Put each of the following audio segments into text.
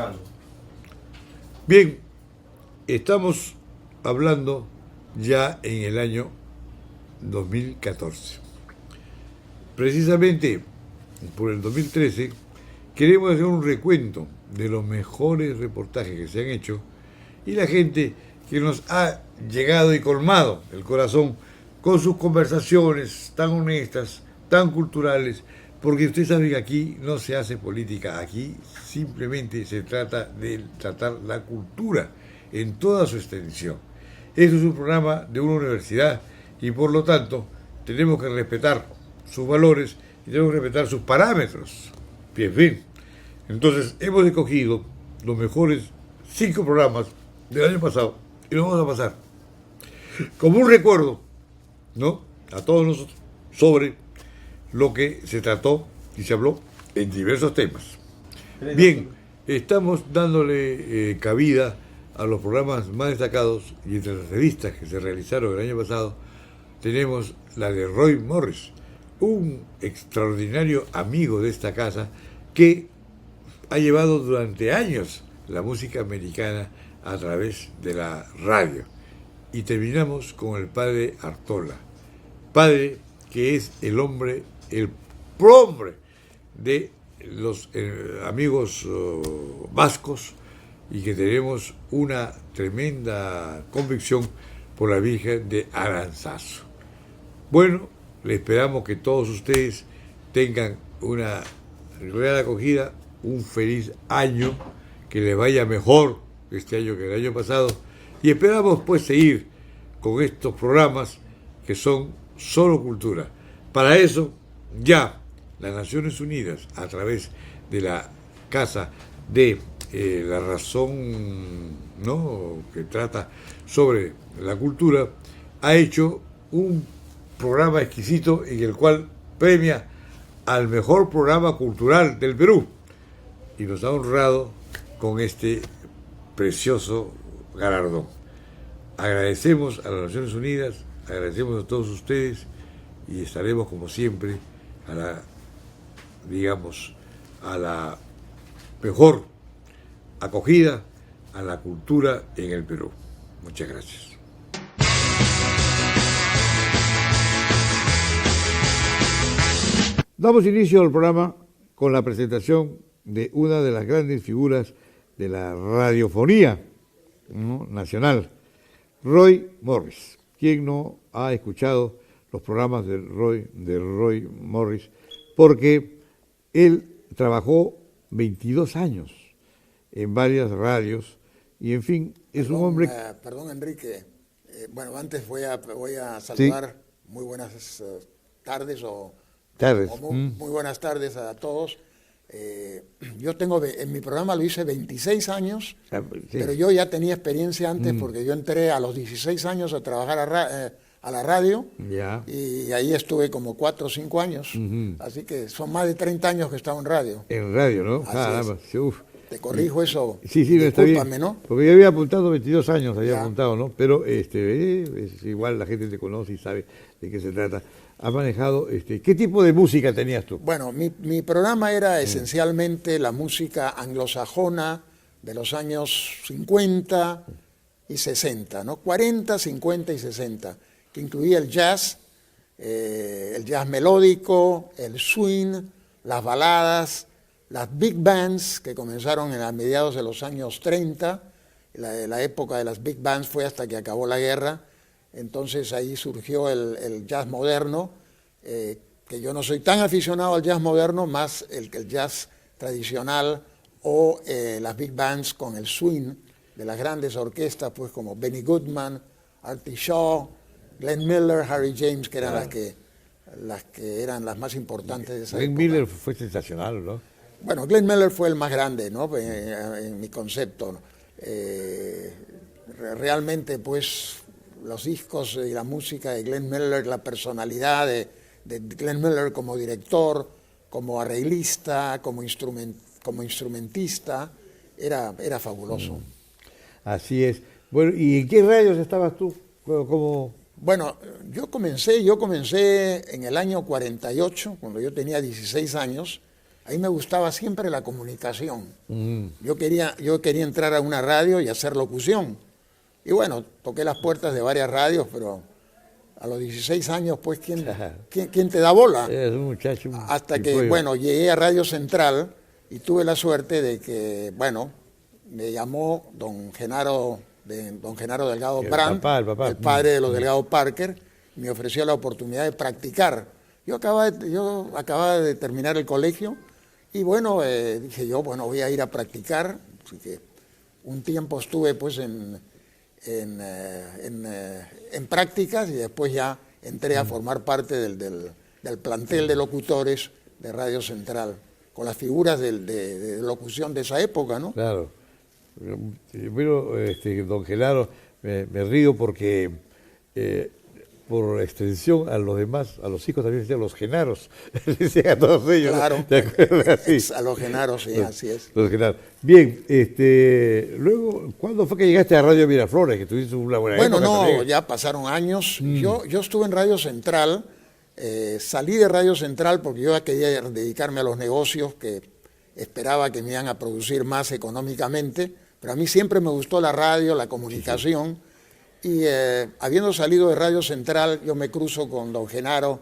grabando. Bien, estamos hablando ya en el año 2014. Precisamente por el 2013 queremos hacer un recuento de los mejores reportajes que se han hecho y la gente que nos ha llegado y colmado el corazón con sus conversaciones tan honestas, tan culturales, porque usted sabe que aquí no se hace política, aquí simplemente se trata de tratar la cultura en toda su extensión. Esto es un programa de una universidad y por lo tanto tenemos que respetar sus valores y tenemos que respetar sus parámetros. Bien, bien. Entonces hemos escogido los mejores 5 programas del año pasado y los vamos a pasar como un recuerdo, ¿no?, a todos nosotros sobre lo que se trató y se habló en diversos temas. Bien, estamos dándole cabida a los programas más destacados y entre las revistas que se realizaron el año pasado tenemos la de Roy Morris, un extraordinario amigo de esta casa que ha llevado durante años la música americana a través de la radio. Y terminamos con el padre Artola, padre que es el hombre, el prohombre de los amigos vascos y que tenemos una tremenda convicción por la Virgen de Aranzazu. Bueno, le esperamos que todos ustedes tengan una real acogida, un feliz año, que les vaya mejor este año que el año pasado y esperamos pues seguir con estos programas que son solo cultura. Para eso ya las Naciones Unidas a través de la Casa de la Razón, ¿no?, que trata sobre la cultura, ha hecho un programa exquisito en el cual premia al mejor programa cultural del Perú y nos ha honrado con este precioso galardón. Agradecemos a las Naciones Unidas, agradecemos a todos ustedes y estaremos como siempre a la, digamos, a la mejor acogida a la cultura en el Perú. Muchas gracias. Damos inicio al programa con la presentación de una de las grandes figuras de la radiofonía, ¿no?, nacional, Roy Morris. ¿Quién no ha escuchado los programas de Roy Morris? Porque él trabajó 22 años en varias radios y, en fin, es un hombre... Perdón, Enrique. Bueno, antes voy a saludar. ¿Sí? Muy buenas tardes muy buenas tardes a todos. Yo tengo, en mi programa lo hice 26 años, sí, pero yo ya tenía experiencia antes porque yo entré a los 16 años a trabajar a la radio, y ahí estuve como 4 o 5 años, así que son más de 30 años que he estado en radio. En radio, ¿no? Te corrijo eso. Sí, discúlpame, ¿no? Porque yo había apuntado 22 años, apuntado, ¿no? Pero es igual la gente te conoce y sabe de qué se trata. ¿Has manejado, qué tipo de música tenías tú? Bueno, mi programa era esencialmente la música anglosajona de los años 50 y 60, ¿no? 40, 50 y 60, que incluía el jazz melódico, el swing, las baladas, las big bands que comenzaron a mediados de los años 30, la época de las big bands fue hasta que acabó la guerra. Entonces ahí surgió el jazz moderno, que yo no soy tan aficionado al jazz moderno, más el jazz tradicional o las big bands con el swing de las grandes orquestas, pues como Benny Goodman, Artie Shaw, Glenn Miller, Harry James, que eran las que eran las más importantes de esa época. Glenn Miller fue sensacional, ¿no? Bueno, Glenn Miller fue el más grande, ¿no?, en mi concepto, ¿no? Realmente, pues, los discos y la música de Glenn Miller, la personalidad de Glenn Miller como director, como arreglista, como instrumentista, era fabuloso. Así es. Bueno, ¿y en qué radios estabas tú? ¿Cómo? Bueno, yo comencé en el año 48, cuando yo tenía 16 años, A mí me gustaba siempre la comunicación. Yo quería entrar a una radio y hacer locución. Y bueno, toqué las puertas de varias radios, pero a los 16 años, pues, ¿quién te da bola? Es un muchacho. Hasta que, bueno, llegué a Radio Central y tuve la suerte de que, bueno, me llamó don Genaro Delgado Brandt, el padre de los Delgado Parker, y me ofreció la oportunidad de practicar. Yo acababa de terminar el colegio y, bueno, dije yo, bueno, voy a ir a practicar. Así que un tiempo estuve, pues, en prácticas y después ya entré a formar parte del plantel de locutores de Radio Central, con las figuras de locución de esa época, ¿no? Claro. Bueno, don Genaro, me río porque por extensión a los demás, a los hijos también decían los Genaros, decían a todos ellos. Claro, ¿Te acuerdas? Sí. A los Genaros, sí, así es. Los Genaros. Bien, luego, ¿cuándo fue que llegaste a Radio Miraflores? Que tuviste una buena época. Bueno, no, también. ya pasaron años. Yo estuve en Radio Central, salí de Radio Central porque yo ya quería dedicarme a los negocios que esperaba que me iban a producir más económicamente, pero a mí siempre me gustó la radio, la comunicación, y habiendo salido de Radio Central, yo me cruzo con don Genaro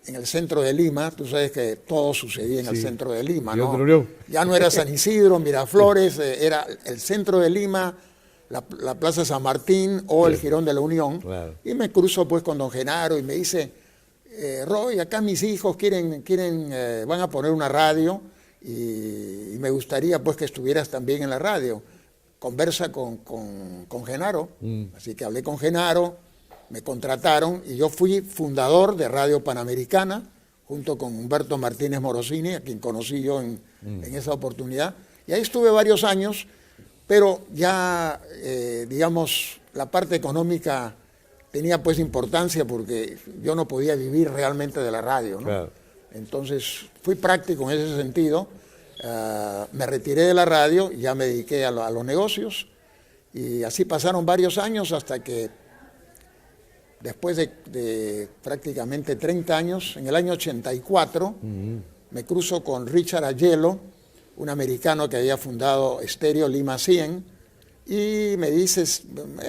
en el centro de Lima. Tú sabes que todo sucedía en el centro de Lima, ¿no? Ya no era San Isidro, Miraflores, era el centro de Lima, la Plaza San Martín o el Jirón de la Unión. Claro. Y me cruzo pues con don Genaro y me dice, Roy, acá mis hijos van a poner una radio y me gustaría pues que estuvieras también en la radio. Conversa con Genaro. Así que hablé con Genaro, me contrataron y yo fui fundador de Radio Panamericana junto con Humberto Martínez Morosini, a quien conocí yo en esa oportunidad. Y ahí estuve varios años, pero ya, digamos, la parte económica tenía pues importancia porque yo no podía vivir realmente de la radio, ¿no? Claro. Entonces fui práctico en ese sentido. Me retiré de la radio y ya me dediqué a los negocios y así pasaron varios años hasta que después de prácticamente 30 años, en el año 84, me cruzo con Richard Aiello, un americano que había fundado Estéreo Lima 100, y me dices,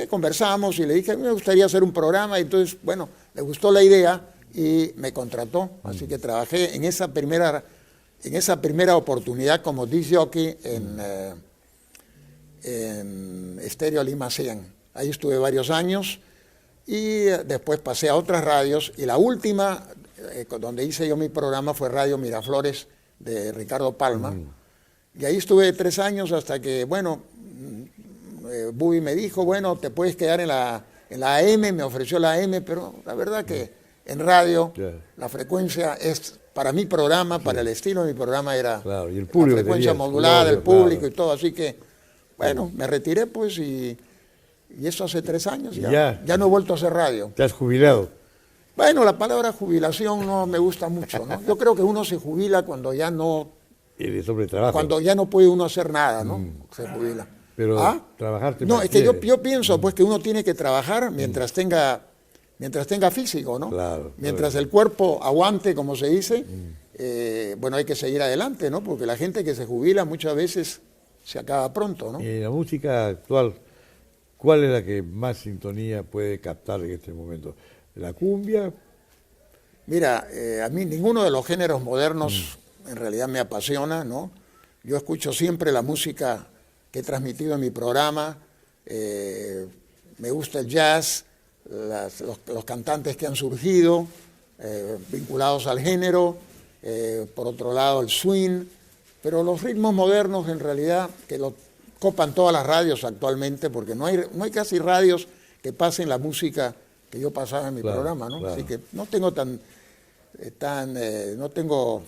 conversamos y le dije, me gustaría hacer un programa, y entonces, bueno, le gustó la idea y me contrató, así que trabajé en esa primera oportunidad como disc jockey en Estéreo Lima 100. Ahí estuve varios años y después pasé a otras radios y la última donde hice yo mi programa fue Radio Miraflores de Ricardo Palma. Y ahí estuve 3 años hasta que, bueno, Bubi me dijo, bueno, te puedes quedar en la AM, me ofreció la AM, pero la verdad que en radio la frecuencia es... Para mi programa, para el estilo de mi programa era y el público la frecuencia modulada, el público y todo, así que, bueno, me retiré pues y eso hace 3 años, ya no he vuelto a hacer radio. ¿Te has jubilado? Bueno, la palabra jubilación no me gusta mucho, ¿no? Yo creo que uno se jubila cuando ya no... Eres hombre de trabajo. Cuando ya no puede uno hacer nada, ¿no? Se jubila. Pero trabajar te No, es que yo pienso pues que uno tiene que trabajar mientras tenga físico, ¿no? Claro, mientras el cuerpo aguante, como se dice, bueno, hay que seguir adelante, ¿no? Porque la gente que se jubila muchas veces se acaba pronto, ¿no? La música actual, ¿cuál es la que más sintonía puede captar en este momento? ¿La cumbia? Mira, a mí ninguno de los géneros modernos en realidad me apasiona, ¿no? Yo escucho siempre la música que he transmitido en mi programa, me gusta el jazz, los cantantes que han surgido vinculados al género, por otro lado el swing, pero los ritmos modernos en realidad que lo copan todas las radios actualmente, porque no hay casi radios que pasen la música que yo pasaba en mi programa, ¿no? Claro. Así que no tengo no tengo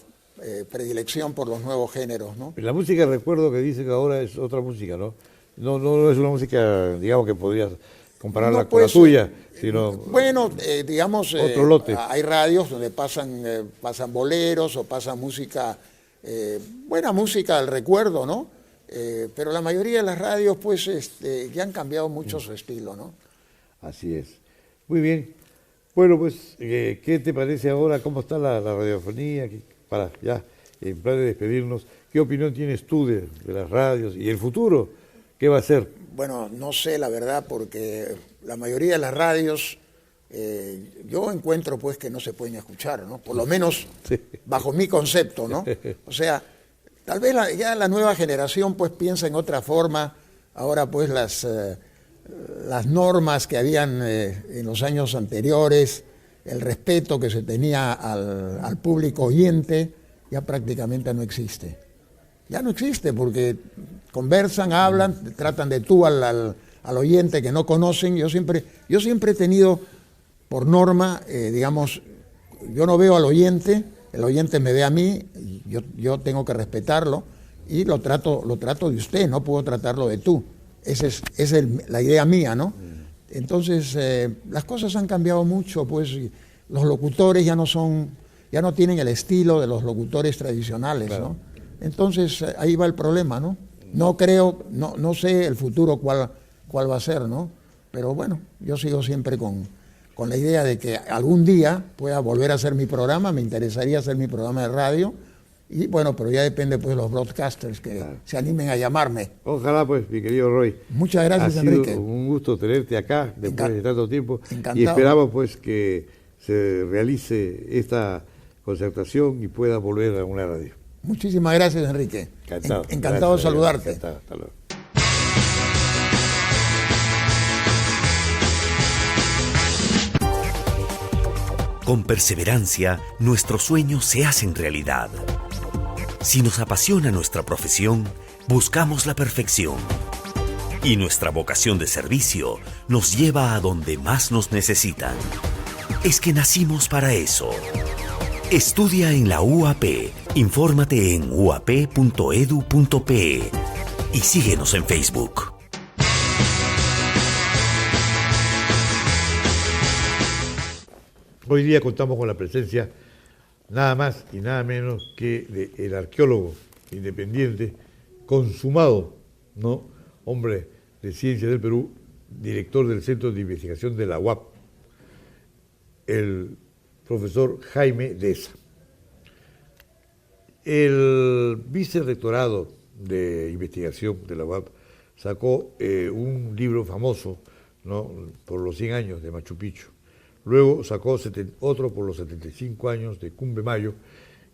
predilección por los nuevos géneros, ¿no? La música, recuerdo que dicen que ahora es otra música, ¿no? No es una música, digamos, que podrías compararla con la tuya, sino... Bueno, digamos, otro lote. Hay radios donde pasan boleros o pasan música, buena música al recuerdo, ¿no? Pero la mayoría de las radios, pues, ya han cambiado mucho su estilo, ¿no? Así es. Muy bien. Bueno, pues, ¿qué te parece ahora? ¿Cómo está la radiofonía? en plan de despedirnos, ¿qué opinión tienes tú de las radios y el futuro? ¿Qué va a ser? Bueno, no sé la verdad, porque la mayoría de las radios yo encuentro pues que no se pueden escuchar, ¿no? Por lo menos Sí. bajo mi concepto, ¿no? O sea, tal vez ya la nueva generación pues piensa en otra forma. Ahora pues las normas que habían en los años anteriores, el respeto que se tenía al público oyente, ya prácticamente no existe. Ya no existe porque conversan, hablan, tratan de tú al oyente que no conocen. Yo siempre he tenido por norma, digamos, yo no veo al oyente, el oyente me ve a mí, y yo tengo que respetarlo y lo trato de usted, no puedo tratarlo de tú. Esa es la idea mía, ¿no? Entonces, las cosas han cambiado mucho, pues los locutores ya no tienen el estilo de los locutores tradicionales, claro, ¿no? Entonces, ahí va el problema, ¿no? No sé el futuro cuál va a ser, ¿no? Pero bueno, yo sigo siempre con la idea de que algún día pueda volver a hacer mi programa, me interesaría hacer mi programa de radio, y bueno, pero ya depende pues de los broadcasters que claro, se animen a llamarme. Ojalá pues, mi querido Roy. Muchas gracias, Enrique. Ha sido un gusto tenerte acá después de tanto tiempo. Encantado. Y esperamos pues que se realice esta concertación y pueda volver a una radio. Muchísimas gracias, Enrique. Encantado. Encantado de saludarte. Encantado. Hasta luego. Con perseverancia, nuestros sueños se hacen realidad. Si nos apasiona nuestra profesión, buscamos la perfección. Y nuestra vocación de servicio nos lleva a donde más nos necesitan. Es que nacimos para eso. Estudia en la UAP, infórmate en uap.edu.pe y síguenos en Facebook. Hoy día contamos con la presencia nada más y nada menos que del arqueólogo independiente, consumado, ¿no? Hombre de ciencia del Perú, director del Centro de Investigación de la UAP, el profesor Jaime Deza. El vicerrectorado de investigación de la UAP sacó un libro famoso, ¿no?, por los 100 años de Machu Picchu. Luego sacó otro por los 75 años de Cumbe-Mayo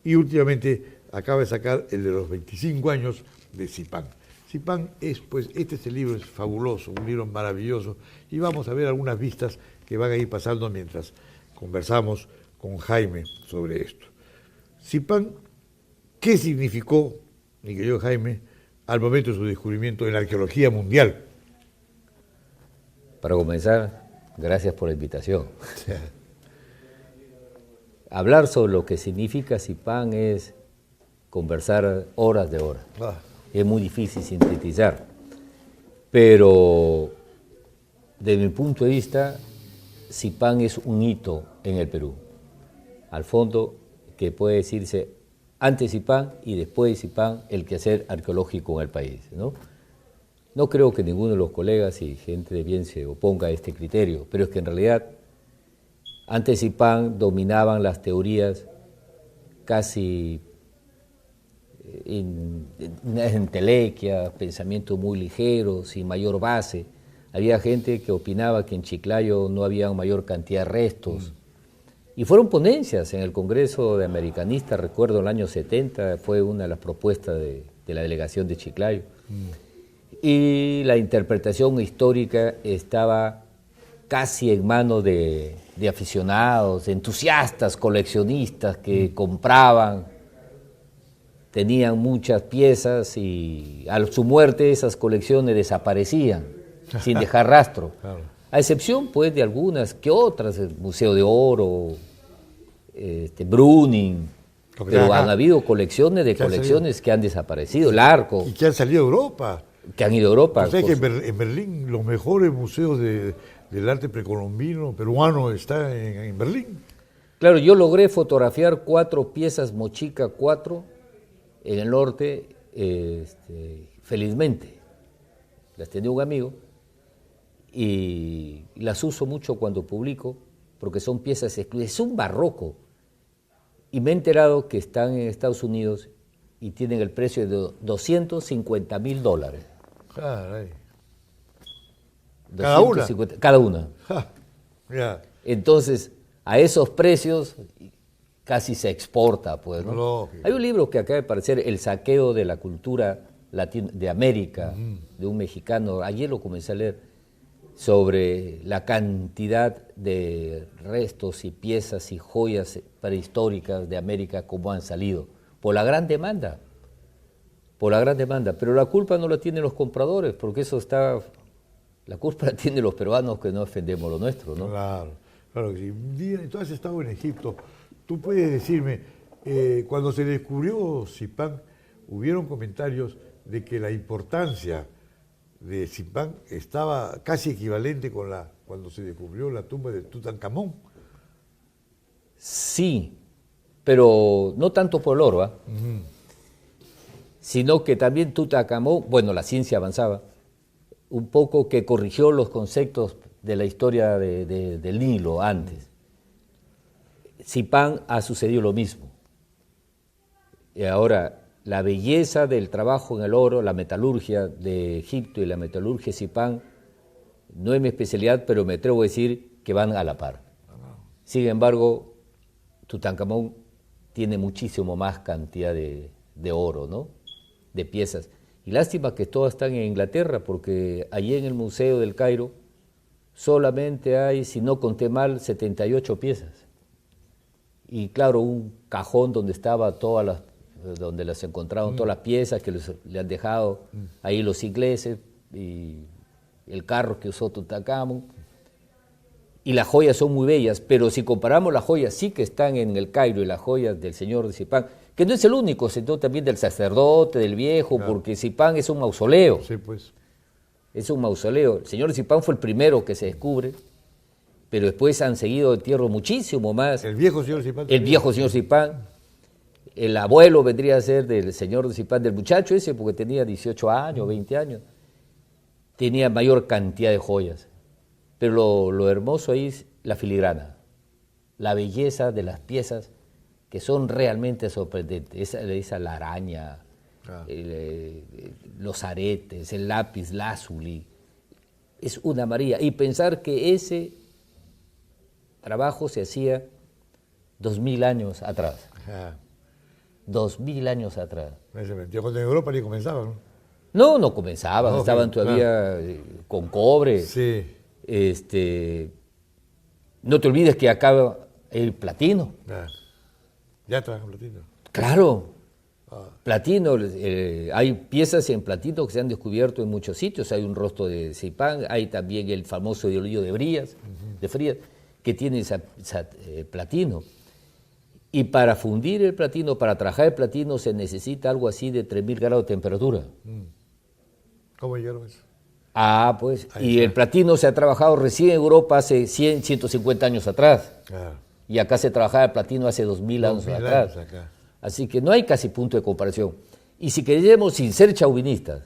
y últimamente acaba de sacar el de los 25 años de Zipán. Zipán este es el libro, es fabuloso, un libro maravilloso, y vamos a ver algunas vistas que van a ir pasando mientras conversamos con Jaime sobre esto. Zipán, ¿qué significó, mi querido Jaime, al momento de su descubrimiento en la arqueología mundial? Para comenzar, gracias por la invitación. Hablar sobre lo que significa Zipán es conversar horas de horas. Es muy difícil sintetizar. Pero, desde mi punto de vista, Zipán es un hito en el Perú. Al fondo, que puede decirse antes Zipán y después de Zipán, el quehacer arqueológico en el país, ¿no? No creo que ninguno de los colegas y gente de bien se oponga a este criterio, pero es que en realidad antes Zipán dominaban las teorías casi en entelequia, pensamientos muy ligeros, sin mayor base. Había gente que opinaba que en Chiclayo no había mayor cantidad de restos. Y fueron ponencias en el Congreso de Americanistas, recuerdo en el año 70, fue una de las propuestas de la delegación de Chiclayo. Y la interpretación histórica estaba casi en manos de aficionados, entusiastas, coleccionistas que compraban, tenían muchas piezas y a su muerte esas colecciones desaparecían sin dejar rastro. Claro. A excepción pues de algunas que otras, el Museo de Oro, Bruning, pero han habido colecciones de colecciones que han desaparecido, el Arco. Y que han salido a Europa. Que han ido a Europa. O sea que en Berlín los mejores museos del arte precolombino, peruano, están en Berlín. Claro, yo logré fotografiar 4 piezas Mochica 4 en el norte, felizmente. Las tenía un amigo y las uso mucho cuando publico, porque son piezas exclusivas, es un barroco. Y me he enterado que están en Estados Unidos y tienen el precio de $250.000. Caray. ¿Cada una? Cada una. Ja, ya. Entonces, a esos precios casi se exporta, pues, ¿no? Lógico. Hay un libro que acaba de aparecer, El saqueo de la cultura de América, de un mexicano, ayer lo comencé a leer, sobre la cantidad de restos y piezas y joyas prehistóricas de América como han salido, por la gran demanda, pero la culpa no la tienen los compradores, porque la culpa la tienen los peruanos que no defendemos lo nuestro, ¿no? Claro, claro que sí. Dina, tú has estado en Egipto, tú puedes decirme, cuando se descubrió Zipán, hubieron comentarios de que la importancia de Zipán estaba casi equivalente con cuando se descubrió la tumba de Tutankamón. Sí, pero no tanto por el oro, ¿ah? Sino que también Tutankamón, bueno, la ciencia avanzaba, un poco que corrigió los conceptos de la historia del Nilo antes. Zipán ha sucedido lo mismo. Y ahora, la belleza del trabajo en el oro, la metalurgia de Egipto y la metalurgia de Zipán, no es mi especialidad, pero me atrevo a decir que van a la par. Sin embargo, Tutankamón tiene muchísimo más cantidad de oro, ¿no? De piezas. Y lástima que todas están en Inglaterra, porque allí en el Museo del Cairo solamente hay, si no conté mal, 78 piezas. Y claro, un cajón donde estaba donde las encontraron todas las piezas que le han dejado ahí los ingleses, y el carro que usó Tutankamón. Y las joyas son muy bellas, pero si comparamos las joyas sí que están en el Cairo y las joyas del señor de Zipán, que no es el único, sino también del sacerdote, del viejo, claro, porque Zipán es un mausoleo. Sí, pues. Es un mausoleo. El señor Zipán fue el primero que se descubre, pero después han seguido de tierra muchísimo más. El viejo señor Zipán. El viejo señor Zipán. El abuelo vendría a ser del señor Zipán, del muchacho ese, porque tenía 18 años, 20 años. Tenía mayor cantidad de joyas. Pero lo hermoso ahí es la filigrana, la belleza de las piezas que son realmente sorprendentes. Esa la araña, los aretes, el lápiz lazuli, es una maravilla. Y pensar que ese trabajo se hacía 2000 años atrás. Ajá. 2000 años atrás. Yo cuando en Europa ni comenzaba, ¿no? No comenzaban, no, estaban todavía con cobre. Sí. No te olvides que acá el platino. Ya trabajan platino. Claro, platino. Hay piezas en platino que se han descubierto en muchos sitios. Hay un rostro de Zipán, hay también el famoso diolillo de Frías, que tiene platino. Y para fundir el platino, para trabajar el platino, se necesita algo así de 3000 grados de temperatura. ¿Cómo llegaron a eso? Pues, y el platino se ha trabajado recién en Europa hace 100, 150 años atrás. Y acá se trabajaba el platino hace 2000 años atrás. Así que no hay casi punto de comparación. Y si queremos, sin ser chauvinistas,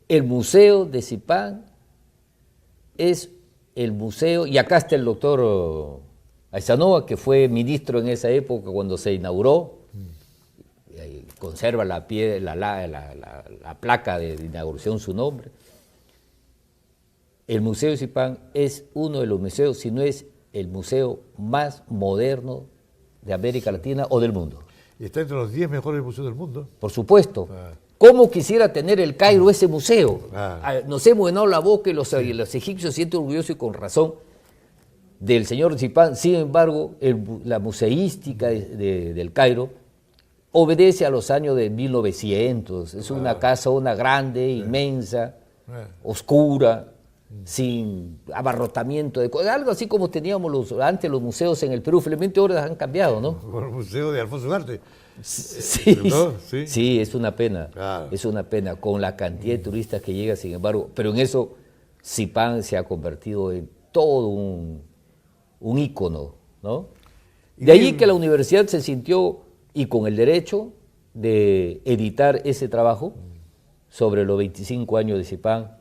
el Museo de Zipán es el museo, y acá está el doctor Aysanova, que fue ministro en esa época cuando se inauguró. Conserva la placa de inauguración su nombre. El Museo de Zipán es uno de los museos, si no es el museo más moderno de América Latina o del mundo. Y está entre los 10 mejores museos del mundo. Por supuesto. ¿Cómo quisiera tener el Cairo ese museo? Nos hemos llenado la boca y los egipcios se sienten orgullosos y con razón del señor Zipán. Sin embargo, la museística del Cairo obedece a los años de 1900. Es una casa, una grande, inmensa, oscura, sin abarrotamiento de cosas. Algo así como teníamos antes los museos en el Perú. Felizmente ahora han cambiado, ¿no? Con el Museo de Alfonso Ugarte. Sí, es una pena. Claro. Es una pena con la cantidad de turistas que llega, sin embargo. Pero en eso Zipán se ha convertido en todo un ícono, ¿no? De allí que la universidad se sintió, y con el derecho de editar ese trabajo sobre los 25 años de Zipán,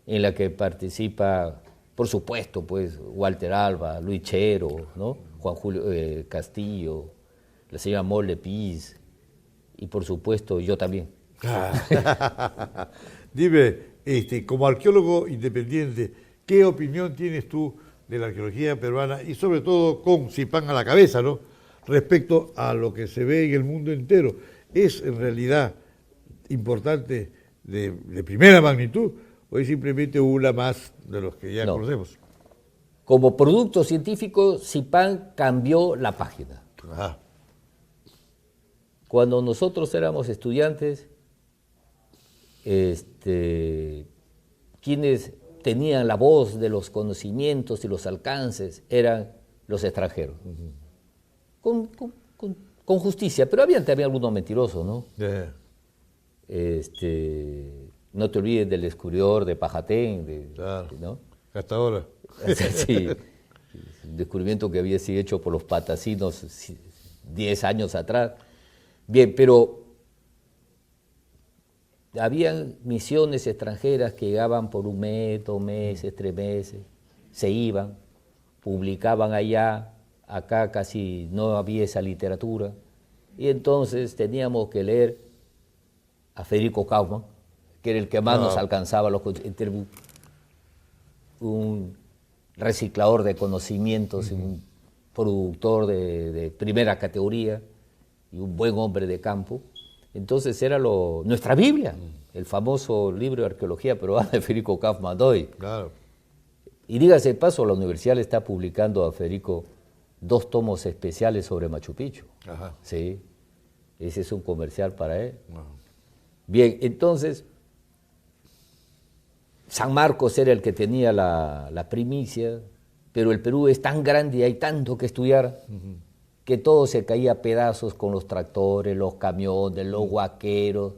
en la que participa, por supuesto, pues Walter Alba, Luis Chero, ¿no? Juan Julio Castillo, la señora Mole Piz, y por supuesto yo también. Dime, como arqueólogo independiente, ¿qué opinión tienes tú de la arqueología peruana y sobre todo con Zipán a la cabeza, ¿no? Respecto a lo que se ve en el mundo entero? ¿Es en realidad importante de primera magnitud o es simplemente una más de los que ya conocemos? Como producto científico, Zipán cambió la página. Ajá. Cuando nosotros éramos estudiantes, quienes tenían la voz de los conocimientos y los alcances eran los extranjeros. Con justicia, pero había también algunos mentirosos, ¿no? Yeah. No te olvides del descubridor de Pajatén, Claro. ¿no? Hasta ahora. Sí, el descubrimiento que había sido hecho por los patasinos 10 años atrás. Bien, pero habían misiones extranjeras que llegaban por 1 mes, 2 meses, 3 meses, se iban, publicaban allá, acá casi no había esa literatura, y entonces teníamos que leer a Federico Kaufmann, que era el que más nos alcanzaba, un reciclador de conocimientos, un productor de primera categoría y un buen hombre de campo. Entonces era nuestra Biblia, el famoso libro de arqueología peruana de Federico Kaufmann Doy. Claro. Y dígase de paso, la universidad le está publicando a Federico 2 tomos especiales sobre Machu Picchu. Ajá. Sí, ese es un comercial para él. Ajá. Bien, entonces, San Marcos era el que tenía la primicia, pero el Perú es tan grande y hay tanto que estudiar, que todo se caía a pedazos con los tractores, los camiones, los huaqueros,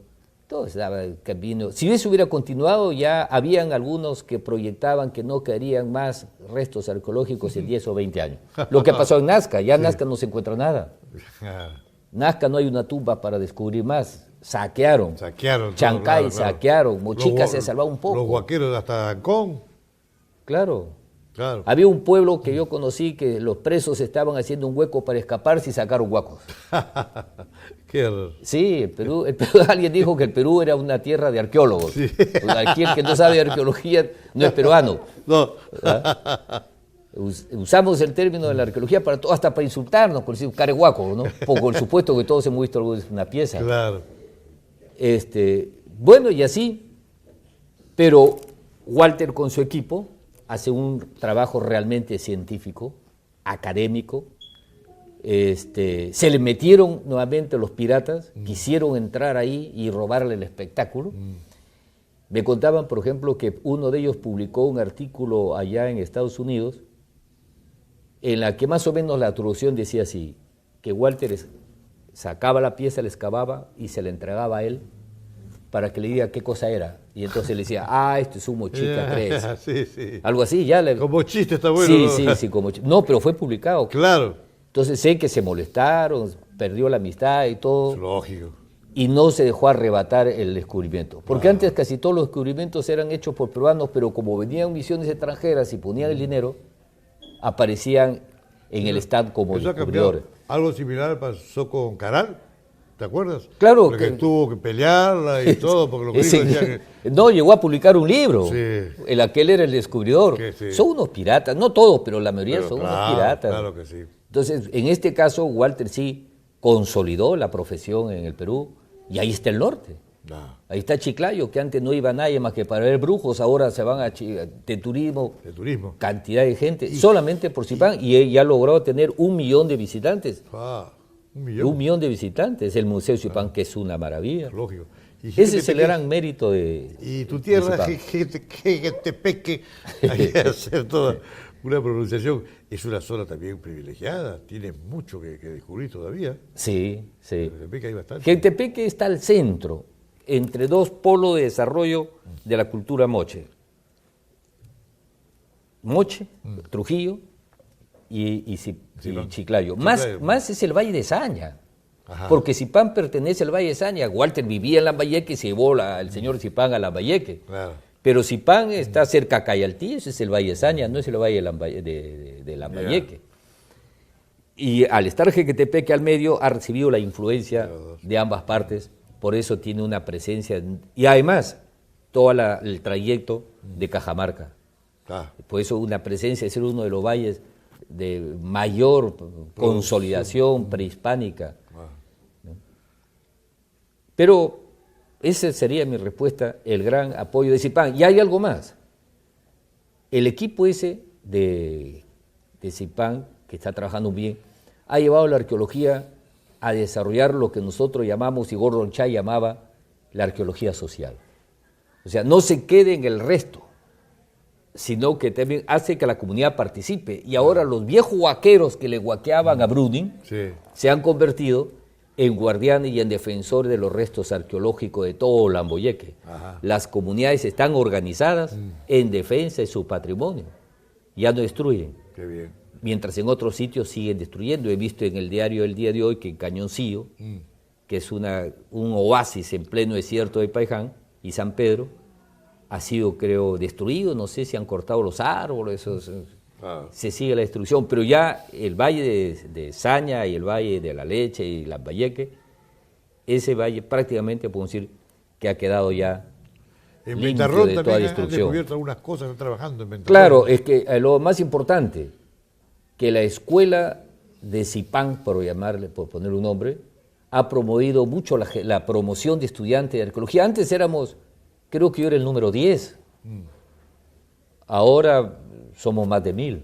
todo estaba el camino. Si eso hubiera continuado, ya habían algunos que proyectaban que no quedarían más restos arqueológicos en 10 o 20 años. Lo que pasó en Nazca, ya en Nazca no se encuentra nada. Nazca no hay una tumba para descubrir más. Saquearon. Chancay, claro. saquearon. Mochica se salvaba un poco. Los huaqueros hasta Ancón. Claro. Claro. Había un pueblo que yo conocí que los presos estaban haciendo un hueco para escaparse y sacaron huacos. Qué error. Sí, el Perú, alguien dijo que el Perú era una tierra de arqueólogos. Sí. Aquel que no sabe de arqueología no es peruano. No. Usamos el término de la arqueología para todo, hasta para insultarnos, por decir carehuaco, ¿no? Por supuesto que todos hemos visto una pieza. Claro. Bueno, y así, pero Walter con su equipo hace un trabajo realmente científico, académico. Se le metieron nuevamente los piratas, quisieron entrar ahí y robarle el espectáculo. Me contaban, por ejemplo, que uno de ellos publicó un artículo allá en Estados Unidos en la que más o menos la traducción decía así, que Walter sacaba la pieza, la excavaba y se la entregaba a él para que le diga qué cosa era. Y entonces le decía, esto es un Mochica 3. Sí. Algo así, ya le... Como chiste está bueno. Sí, como chiste. No, pero fue publicado. Claro. Entonces sé que se molestaron, perdió la amistad y todo. Es lógico. Y no se dejó arrebatar el descubrimiento. Porque antes casi todos los descubrimientos eran hechos por peruanos, pero como venían misiones extranjeras y ponían el dinero, aparecían en el stand como descubridores. Algo similar pasó con Caral, ¿te acuerdas? Claro. Porque tuvo que pelearla y todo, porque lo que decía que... No, llegó a publicar un libro. Sí. El aquel era el descubridor. Sí. Son unos piratas, no todos, pero la mayoría son unos piratas. Claro que sí. Entonces, en este caso, Walter sí consolidó la profesión en el Perú, y ahí está el norte. Ahí está Chiclayo, que antes no iba nadie más que para ver brujos, ahora se van de turismo. Cantidad de gente, solamente por Zipán, y ya logró tener 1 millón de visitantes. 1 millón. 1 millón de visitantes, el Museo Zipán, que es una maravilla. Lógico. Ese es el gran mérito de... Y tu tierra, Jequetepeque, hay que hacer toda una pronunciación. Es una zona también privilegiada, tiene mucho que descubrir todavía. Sí. Jequetepeque hay bastante. Jequetepeque está al centro, entre 2 polos de desarrollo de la cultura moche. Moche, Trujillo y Chiclayo. Más es el Valle de Saña. Ajá. Porque Zipán pertenece al Valle de Saña. Walter vivía en Lambayeque y se llevó el señor Zipán a Lambayeque. Claro. Pero Zipán está cerca a Cayaltí, ese es el Valle de Saña, no es el Valle de Lambayeque. Y al estar Jequetepeque al medio, ha recibido la influencia de ambas partes, por eso tiene una presencia, y además, todo el trayecto de Cajamarca. Por eso una presencia, de ser uno de los valles de mayor consolidación prehispánica. ¿No? Pero esa sería mi respuesta, el gran apoyo de Zipán. Y hay algo más. El equipo ese de Zipán, que está trabajando bien, ha llevado la arqueología a desarrollar lo que nosotros llamamos, y Gordon Chai llamaba, la arqueología social. O sea, no se quede en el resto, sino que también hace que la comunidad participe. Y ahora los viejos huaqueros que le huaqueaban a Bruning se han convertido en guardianes y en defensores de los restos arqueológicos de todo Lamboyeque. Las comunidades están organizadas en defensa de su patrimonio. Ya no destruyen. Qué bien. Mientras en otros sitios siguen destruyendo. He visto en el diario el día de hoy que en Cañoncillo, que es un oasis en pleno desierto de Paiján y San Pedro, ha sido, creo, destruido. No sé si han cortado los árboles, se sigue la destrucción, pero ya el valle de Saña y el valle de La Leche y Lambayeque, ese valle prácticamente podemos decir que ha quedado ya en limpio Ventarrón de toda también han destrucción. descubierto algunas cosas, están trabajando en Ventarrón. Claro, es que lo más importante, que la escuela de Zipán, por ponerle un nombre, ha promovido mucho la promoción de estudiantes de arqueología. Antes éramos, creo que yo era el número 10. Ahora somos más de 1000.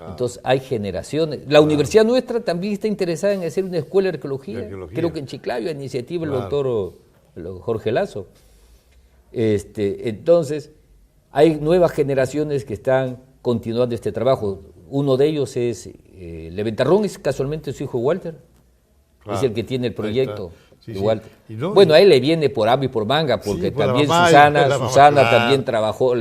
Entonces hay generaciones. La universidad nuestra también está interesada en hacer una escuela de arqueología. Creo que en Chiclayo, a iniciativa del doctor Jorge Lazo. Entonces, hay nuevas generaciones que están continuando este trabajo. Uno de ellos es Leventarrón, es casualmente su hijo Walter. Es el que tiene el proyecto. Sí, Walter. No, bueno, a él le viene por hambre y por manga, porque por también Susana también trabajó.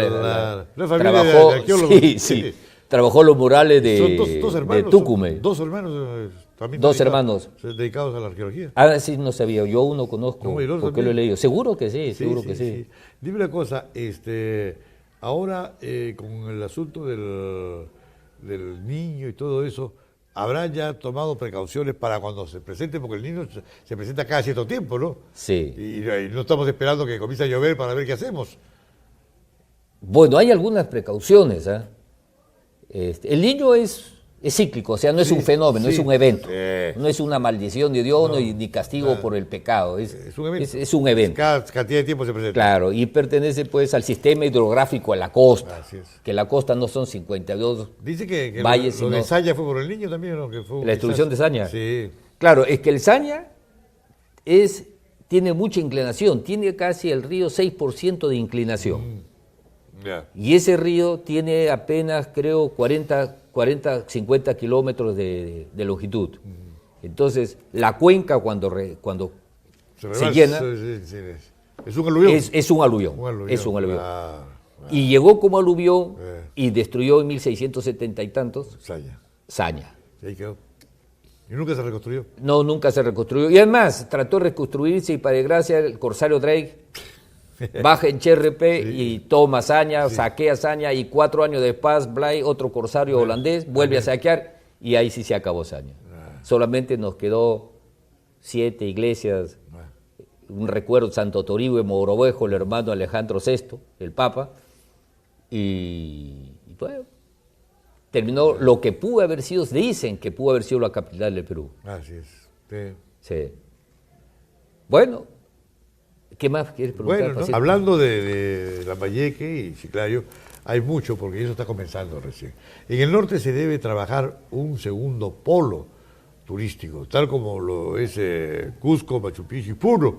Trabajó los murales de Tucumé. Dos hermanos también. Dos hermanos. Dedicados a la arqueología. Ah, sí, no sabía. Yo uno conozco, porque lo he leído. Seguro que sí, seguro que sí. Dime una cosa, ahora con el asunto del niño y todo eso, ¿habrán ya tomado precauciones para cuando se presente? Porque el niño se presenta cada cierto tiempo, ¿no? Sí. Y no estamos esperando que comience a llover para ver qué hacemos. Bueno, hay algunas precauciones. El niño es cíclico, o sea, no es un fenómeno, es un evento. No es una maldición de Dios ni castigo por el pecado. Es un evento. Es un evento. Cada cantidad de tiempo se presenta. Claro, y pertenece pues al sistema hidrográfico de la costa. Así es. Que la costa no son 52 Dice que valles, lo de Saña fue por el niño también, ¿no? Que fue la destrucción de Saña. Sí. Claro, es que el Saña tiene mucha inclinación, tiene casi el río 6% de inclinación. Y ese río tiene apenas, creo, 40, 50 kilómetros de longitud. Entonces, la cuenca cuando se llena... Es un aluvión. Es un aluvión. Es un aluvión. Y llegó como aluvión y destruyó en 1670 y tantos Saña. Y ahí quedó. ¿Y nunca se reconstruyó? No, nunca se reconstruyó. Y además, trató de reconstruirse y para desgracia el corsario Drake baja en CRP y toma Saña, saquea Saña y 4 años después Blay, otro corsario holandés, vuelve a saquear y ahí sí se acabó Saña. Solamente nos quedó 7 iglesias, un recuerdo de Santo Toribio de Mogrovejo, el hermano Alejandro VI, el Papa, y bueno, terminó lo que pudo haber sido, dicen que pudo haber sido la capital del Perú. Así es. Sí. Bueno, ¿qué más quieres preguntar? Bueno, ¿no? Hablando de Lambayeque y Chiclayo, hay mucho porque eso está comenzando recién. En el norte se debe trabajar un segundo polo turístico, tal como lo es Cusco, Machu Picchu y Puno,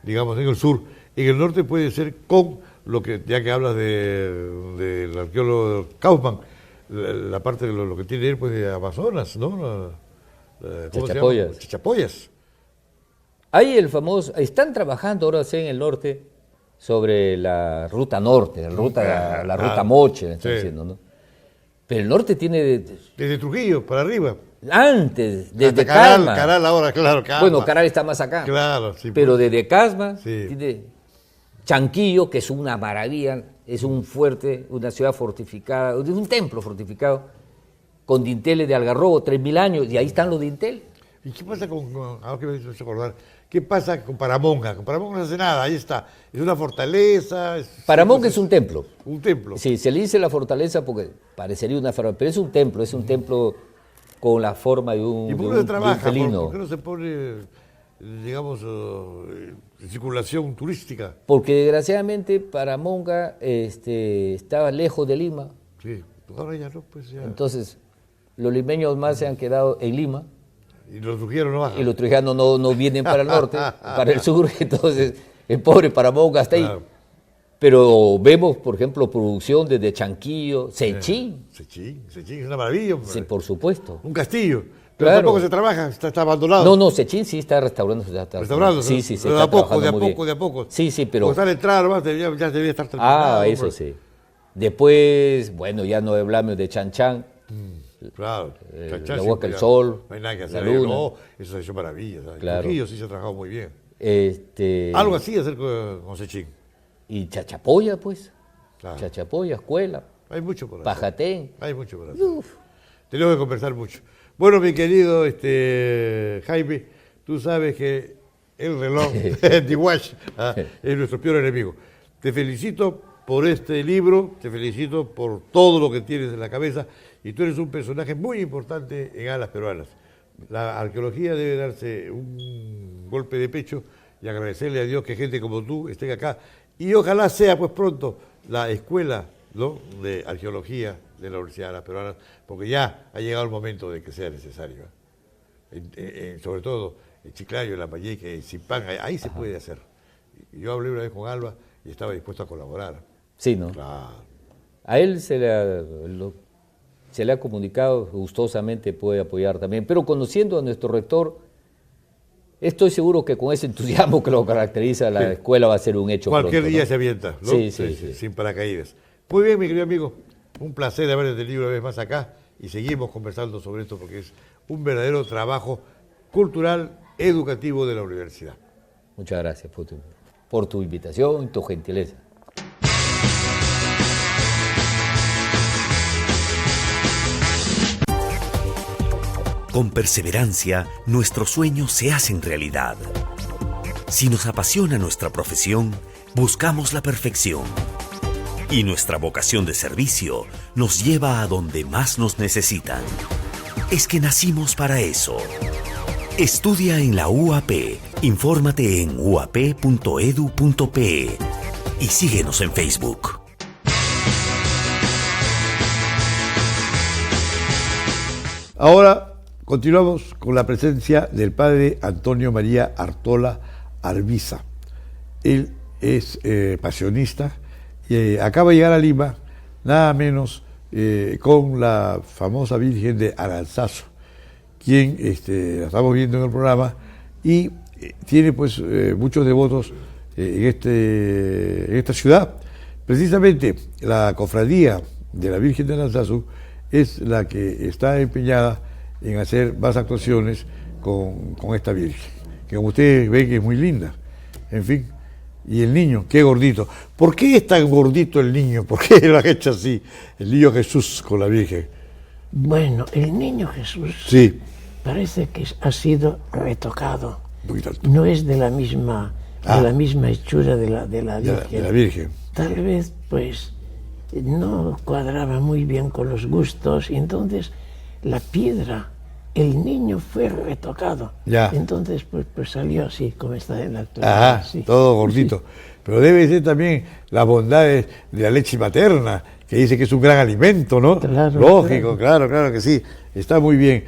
digamos, en el sur. En el norte puede ser con lo que, ya que hablas del arqueólogo Kaufman, la parte de lo que tiene él, pues, de Amazonas, ¿no? Chachapoyas. Chachapoyas. Hay el famoso, están trabajando ahora sí en el norte sobre la ruta norte, la ruta Moche, están diciendo, ¿no? Pero el norte tiene... Desde Trujillo para arriba. Antes, desde Casma. Caral ahora, claro, Casma. Bueno, Caral está más acá. Claro, sí. Pero desde Casma, tiene Chanquillo, que es una maravilla, es un fuerte, una ciudad fortificada, es un templo fortificado. con dinteles de algarrobo, 3.000 años, y ahí están los dinteles. ¿Y qué pasa ahora que me hizo acordar, qué pasa con Paramonga? Con Paramonga no se hace nada, ahí está. Es una fortaleza. Paramonga es un templo. Un templo. Sí, se le dice la fortaleza porque parecería una fortaleza, pero es un templo con la forma de un, ¿Y por de qué no un- se de un trabaja? felino. ¿Por qué no se pone, digamos, en circulación turística? Porque desgraciadamente Paramonga estaba lejos de Lima, Sí, ahora ya no, pues ya. entonces los limeños más se han quedado en Lima Y los trujeros no bajan. y los trujanos no vienen para el norte, para el sur, entonces el pobre Paramonga está ahí. Claro. Pero vemos, por ejemplo, producción desde Chanquillo, Sechín, Sechín es una maravilla, hombre. sí, por supuesto. Un castillo. Pero Claro. tampoco se trabaja, está abandonado. No, Sechín sí está restaurando. Restaurando, Sí, sí, pero está de a poco, trabajando de a muy poco, bien. de a poco. Sí, sí, pero... Como está la entrada nomás, ya debería estar terminado. Ah, eso hombre. sí. Después, bueno, ya no hablamos de Chan Chan, Claro. Chachá la siempre Huaca del ya Sol, No hay nada que la hacer. Luna. No, eso se ha hecho maravilla. ¿Sabes? Claro. Trujillo sí se ha trabajado muy bien. Algo Algo así hacer con Sechín. Y Chachapoya, pues. Claro. Chachapoya, Escuela, Hay mucho por hacer. Pajatén. Hay mucho por hacer. Tenemos que conversar mucho. Bueno, mi querido Jaime, tú sabes que el reloj de Watch es nuestro peor enemigo. Te felicito por este libro, te felicito por todo lo que tienes en la cabeza y tú eres un personaje muy importante en Alas Peruanas. La arqueología debe darse un golpe de pecho y agradecerle a Dios que gente como tú esté acá y ojalá sea pues pronto la escuela, ¿no?, de arqueología de la Universidad de Alas Peruanas, porque ya ha llegado el momento de que sea necesario. Sobre todo en Chiclayo, en Lambayeque, en Zipán, ahí se puede hacer. Yo hablé una vez con Alba y estaba dispuesto a colaborar. Sí, ¿no? Claro. A él se le ha comunicado, gustosamente puede apoyar también, pero conociendo a nuestro rector, estoy seguro que con ese entusiasmo que lo caracteriza, la escuela va a ser un hecho Cualquier pronto, día ¿no? se avienta, ¿no? Sí. Sin paracaídas. Muy bien, mi querido amigo. Un placer de haber tenido una vez más acá y seguimos conversando sobre esto porque es un verdadero trabajo cultural, educativo de la universidad. Muchas gracias por tu invitación y tu gentileza. Con perseverancia, nuestros sueños se hacen realidad. Si nos apasiona nuestra profesión, buscamos la perfección. Y nuestra vocación de servicio nos lleva a donde más nos necesitan. Es que nacimos para eso. Estudia en la UAP, infórmate en uap.edu.pe y síguenos en Facebook. Ahora continuamos con la presencia del padre Antonio María Artola Arbiza. Él es pasionista y acaba de llegar a Lima, nada menos con la famosa Virgen de Aranzazu, quien la estamos viendo en el programa y tiene pues muchos devotos en esta ciudad. Precisamente la cofradía de la Virgen de Aranzazu es la que está empeñada en hacer más actuaciones con esta Virgen, que como ustedes ven que es muy linda. En fin, y el niño, qué gordito. ¿Por qué es tan gordito el niño? ¿Por qué lo han hecho así, el niño Jesús con la Virgen? Bueno, el niño Jesús Sí, parece que ha sido retocado. un poquito alto. No es de la misma hechura de la De Virgen. la Virgen. Tal vez, pues, no cuadraba muy bien con los gustos, y entonces la piedra, el niño fue retocado. Ya. Entonces, pues salió así, como está en la actualidad. Ajá, sí. todo gordito. Pero debe ser también las bondades de la leche materna, que dice que es un gran alimento, ¿no? Claro, Lógico, claro que sí. Está muy bien.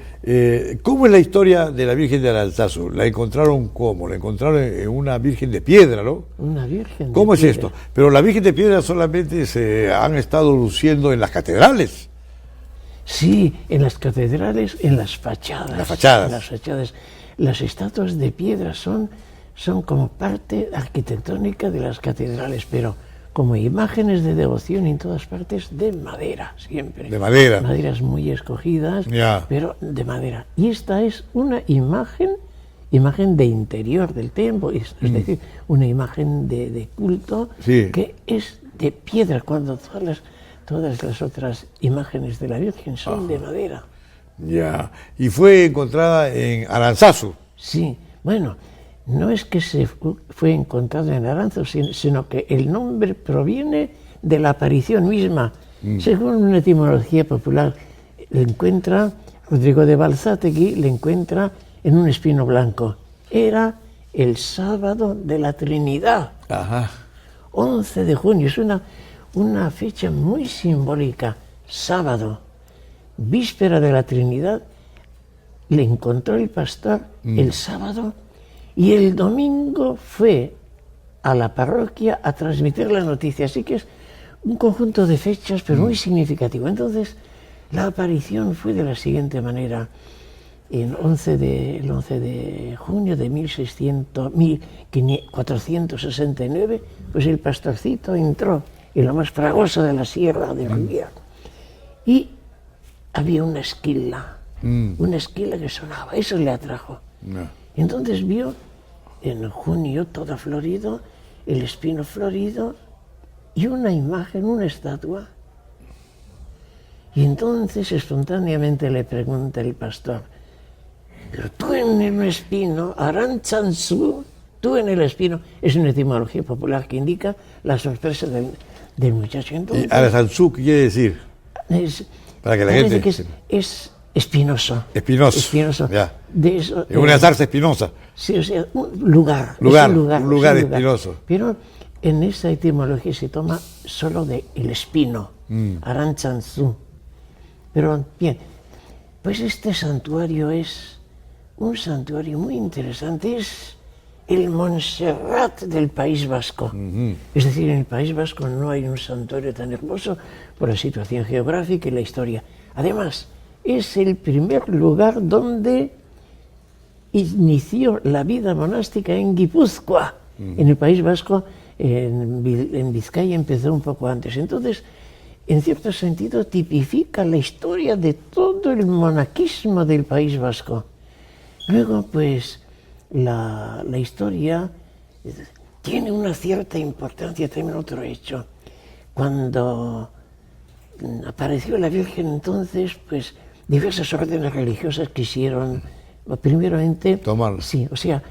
¿Cómo es la historia de la Virgen de Aranzazu? ¿La encontraron cómo? La encontraron en una Virgen de piedra, ¿no? Una virgen. de ¿Cómo es piedra. esto? Pero la Virgen de piedra solamente se han estado luciendo en las catedrales. Sí, en las catedrales, en las fachadas. Las fachadas. En las fachadas. Las estatuas de piedra son como parte arquitectónica de las catedrales, pero como imágenes de devoción en todas partes de madera, siempre. De madera. Maderas muy escogidas, Ya. pero de madera. Y esta es una imagen de interior del templo, es decir, una imagen de culto Sí. que es de piedra, cuando Todas las otras imágenes de la Virgen son de madera. Ya. Y fue encontrada en Aranzazu. Sí, bueno, no es que fue encontrado en Aránzazu, sino que el nombre proviene de la aparición misma. Según una etimología popular, le encuentra, Rodrigo de Balzátegui le encuentra en un espino blanco. Era el sábado de la Trinidad. Ajá. 11 de junio, es una fecha muy simbólica. Sábado, víspera de la Trinidad, le encontró el pastor el sábado y el domingo fue a la parroquia a transmitir la noticia. Así que es un conjunto de fechas, pero muy significativo. Entonces, la aparición fue de la siguiente manera. El 11 de junio de 1469, pues el pastorcito entró en lo más fragoso de la sierra de Rivía y había una esquila que sonaba, eso le atrajo. No. Entonces vio en junio todo florido, el espino florido y una imagen, una estatua. Y entonces espontáneamente le pregunta el pastor: pero tú en el espino, Aranzazu, tú en el espino, es una etimología popular que indica la sorpresa del muchacho. Entonces, Aranzazu, ¿qué quiere decir? Para que la gente... que es espinoso. Espinoso. Ya. De eso, Es una zarza espinosa. Sí, o sea, un lugar espinoso. Pero en esa etimología se toma solo de el espino, Aranzazu. Pero bien, pues este santuario es un santuario muy interesante, es el Montserrat del País Vasco. Es decir, en el País Vasco no hay un santuario tan hermoso por la situación geográfica y la historia. Además, es el primer lugar donde inició la vida monástica en Guipúzcoa. En el País Vasco, en Vizcaya empezó un poco antes. Entonces, en cierto sentido, tipifica la historia de todo el monaquismo del País Vasco. Luego, pues, la historia tiene una cierta importancia, también otro hecho. Cuando apareció la Virgen, entonces, pues, diversas órdenes religiosas quisieron, primeramente, tomarla. Sí, o sea,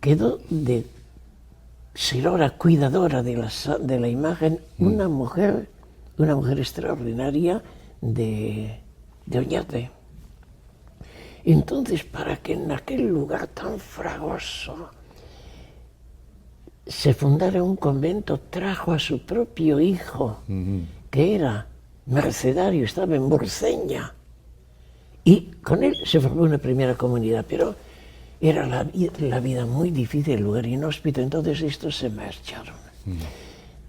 quedó de serora, cuidadora de la imagen, una mujer extraordinaria de Oñate. Entonces, para que en aquel lugar tan fragoso se fundara un convento, trajo a su propio hijo, que era mercedario, estaba en Burceña, y con él se formó una primera comunidad, pero era la vida muy difícil, el lugar inhóspito, entonces estos se marcharon.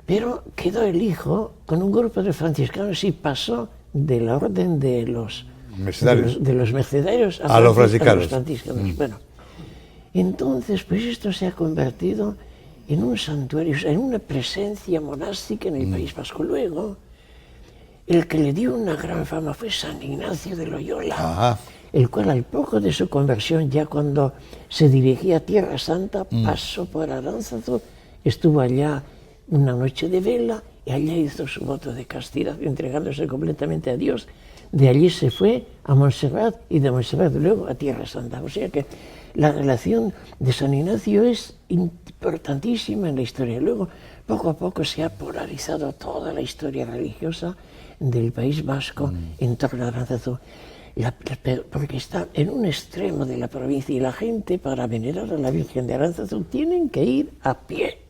Pero quedó el hijo con un grupo de franciscanos y pasó de la orden de los mercedarios a los franciscanos. Bueno, entonces, pues esto se ha convertido en un santuario, en una presencia monástica en el País Vasco. Luego, el que le dio una gran fama fue San Ignacio de Loyola, el cual al poco de su conversión, ya cuando se dirigía a Tierra Santa, pasó por Aránzazu, estuvo allá una noche de vela y allá hizo su voto de castidad, entregándose completamente a Dios. De allí se fue a Montserrat y de Montserrat luego a Tierra Santa. O sea que la relación de San Ignacio es importantísima en la historia. Luego, poco a poco se ha polarizado toda la historia religiosa del País Vasco en torno a Aránzazu, porque está en un extremo de la provincia y la gente, para venerar a la Virgen de Aránzazu, tienen que ir a pie.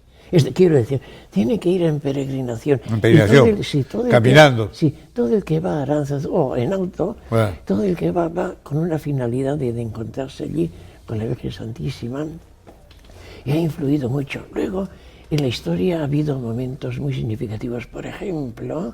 Quiero decir, tiene que ir en peregrinación. En peregrinación, caminando. Todo el que va a Aránzazu, o en auto, todo el que va con una finalidad de encontrarse allí con la Virgen Santísima. Y ha influido mucho. Luego, en la historia ha habido momentos muy significativos. Por ejemplo,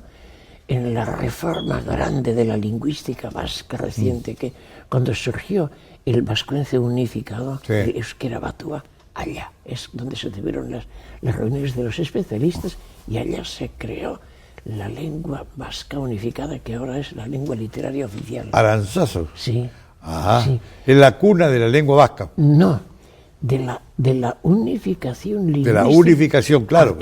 en la reforma grande de la lingüística vasca reciente, que cuando surgió el vascuence unificado, el euskera batua, allá es donde se tuvieron las reuniones de los especialistas y allá se creó la lengua vasca unificada, que ahora es la lengua literaria oficial. Aránzazu. Sí. Ajá. Sí. Es la cuna de la lengua vasca. No, de la unificación lingüística. De la unificación, claro.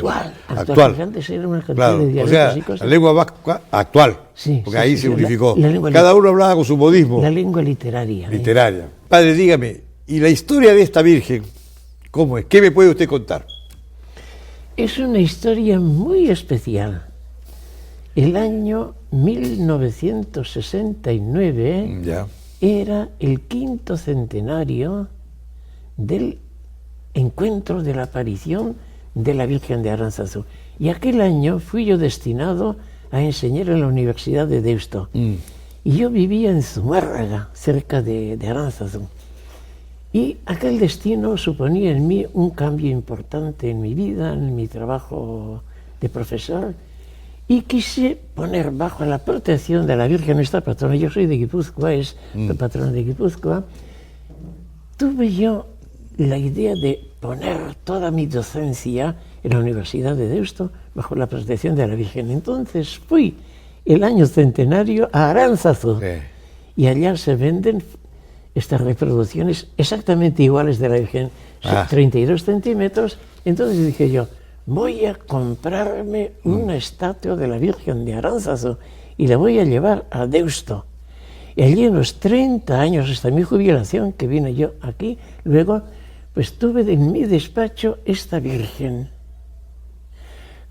Actual. Antes era una cantidad Claro. de O dialectos sea, y cosas. la lengua vasca actual. Sí, porque sí, ahí sí, se unificó. la lengua Cada uno hablaba con su modismo. La lengua literaria. Literaria. Padre, dígame, ¿y la historia de esta Virgen, cómo es? ¿Qué me puede usted contar? Es una historia muy especial. El año 1969 Ya. era el 5º centenario del encuentro de la aparición de la Virgen de Aránzazu. Y aquel año fui yo destinado a enseñar en la Universidad de Deusto. Y yo vivía en Zumárraga, cerca de Aránzazu. Y aquel destino suponía en mí un cambio importante en mi vida, en mi trabajo de profesor, y quise poner bajo la protección de la Virgen, nuestra patrona. Yo soy de Guipúzcoa, es la patrona de Guipúzcoa. Tuve yo la idea de poner toda mi docencia en la Universidad de Deusto bajo la protección de la Virgen. Entonces fui el año centenario a Aránzazu, y allá se venden estas reproducciones exactamente iguales de la Virgen, 32 centímetros. Entonces dije yo, voy a comprarme una estatua de la Virgen de Aránzazu y la voy a llevar a Deusto. Y allí en los 30 años, hasta mi jubilación, que vine yo aquí, luego, pues tuve en mi despacho esta Virgen.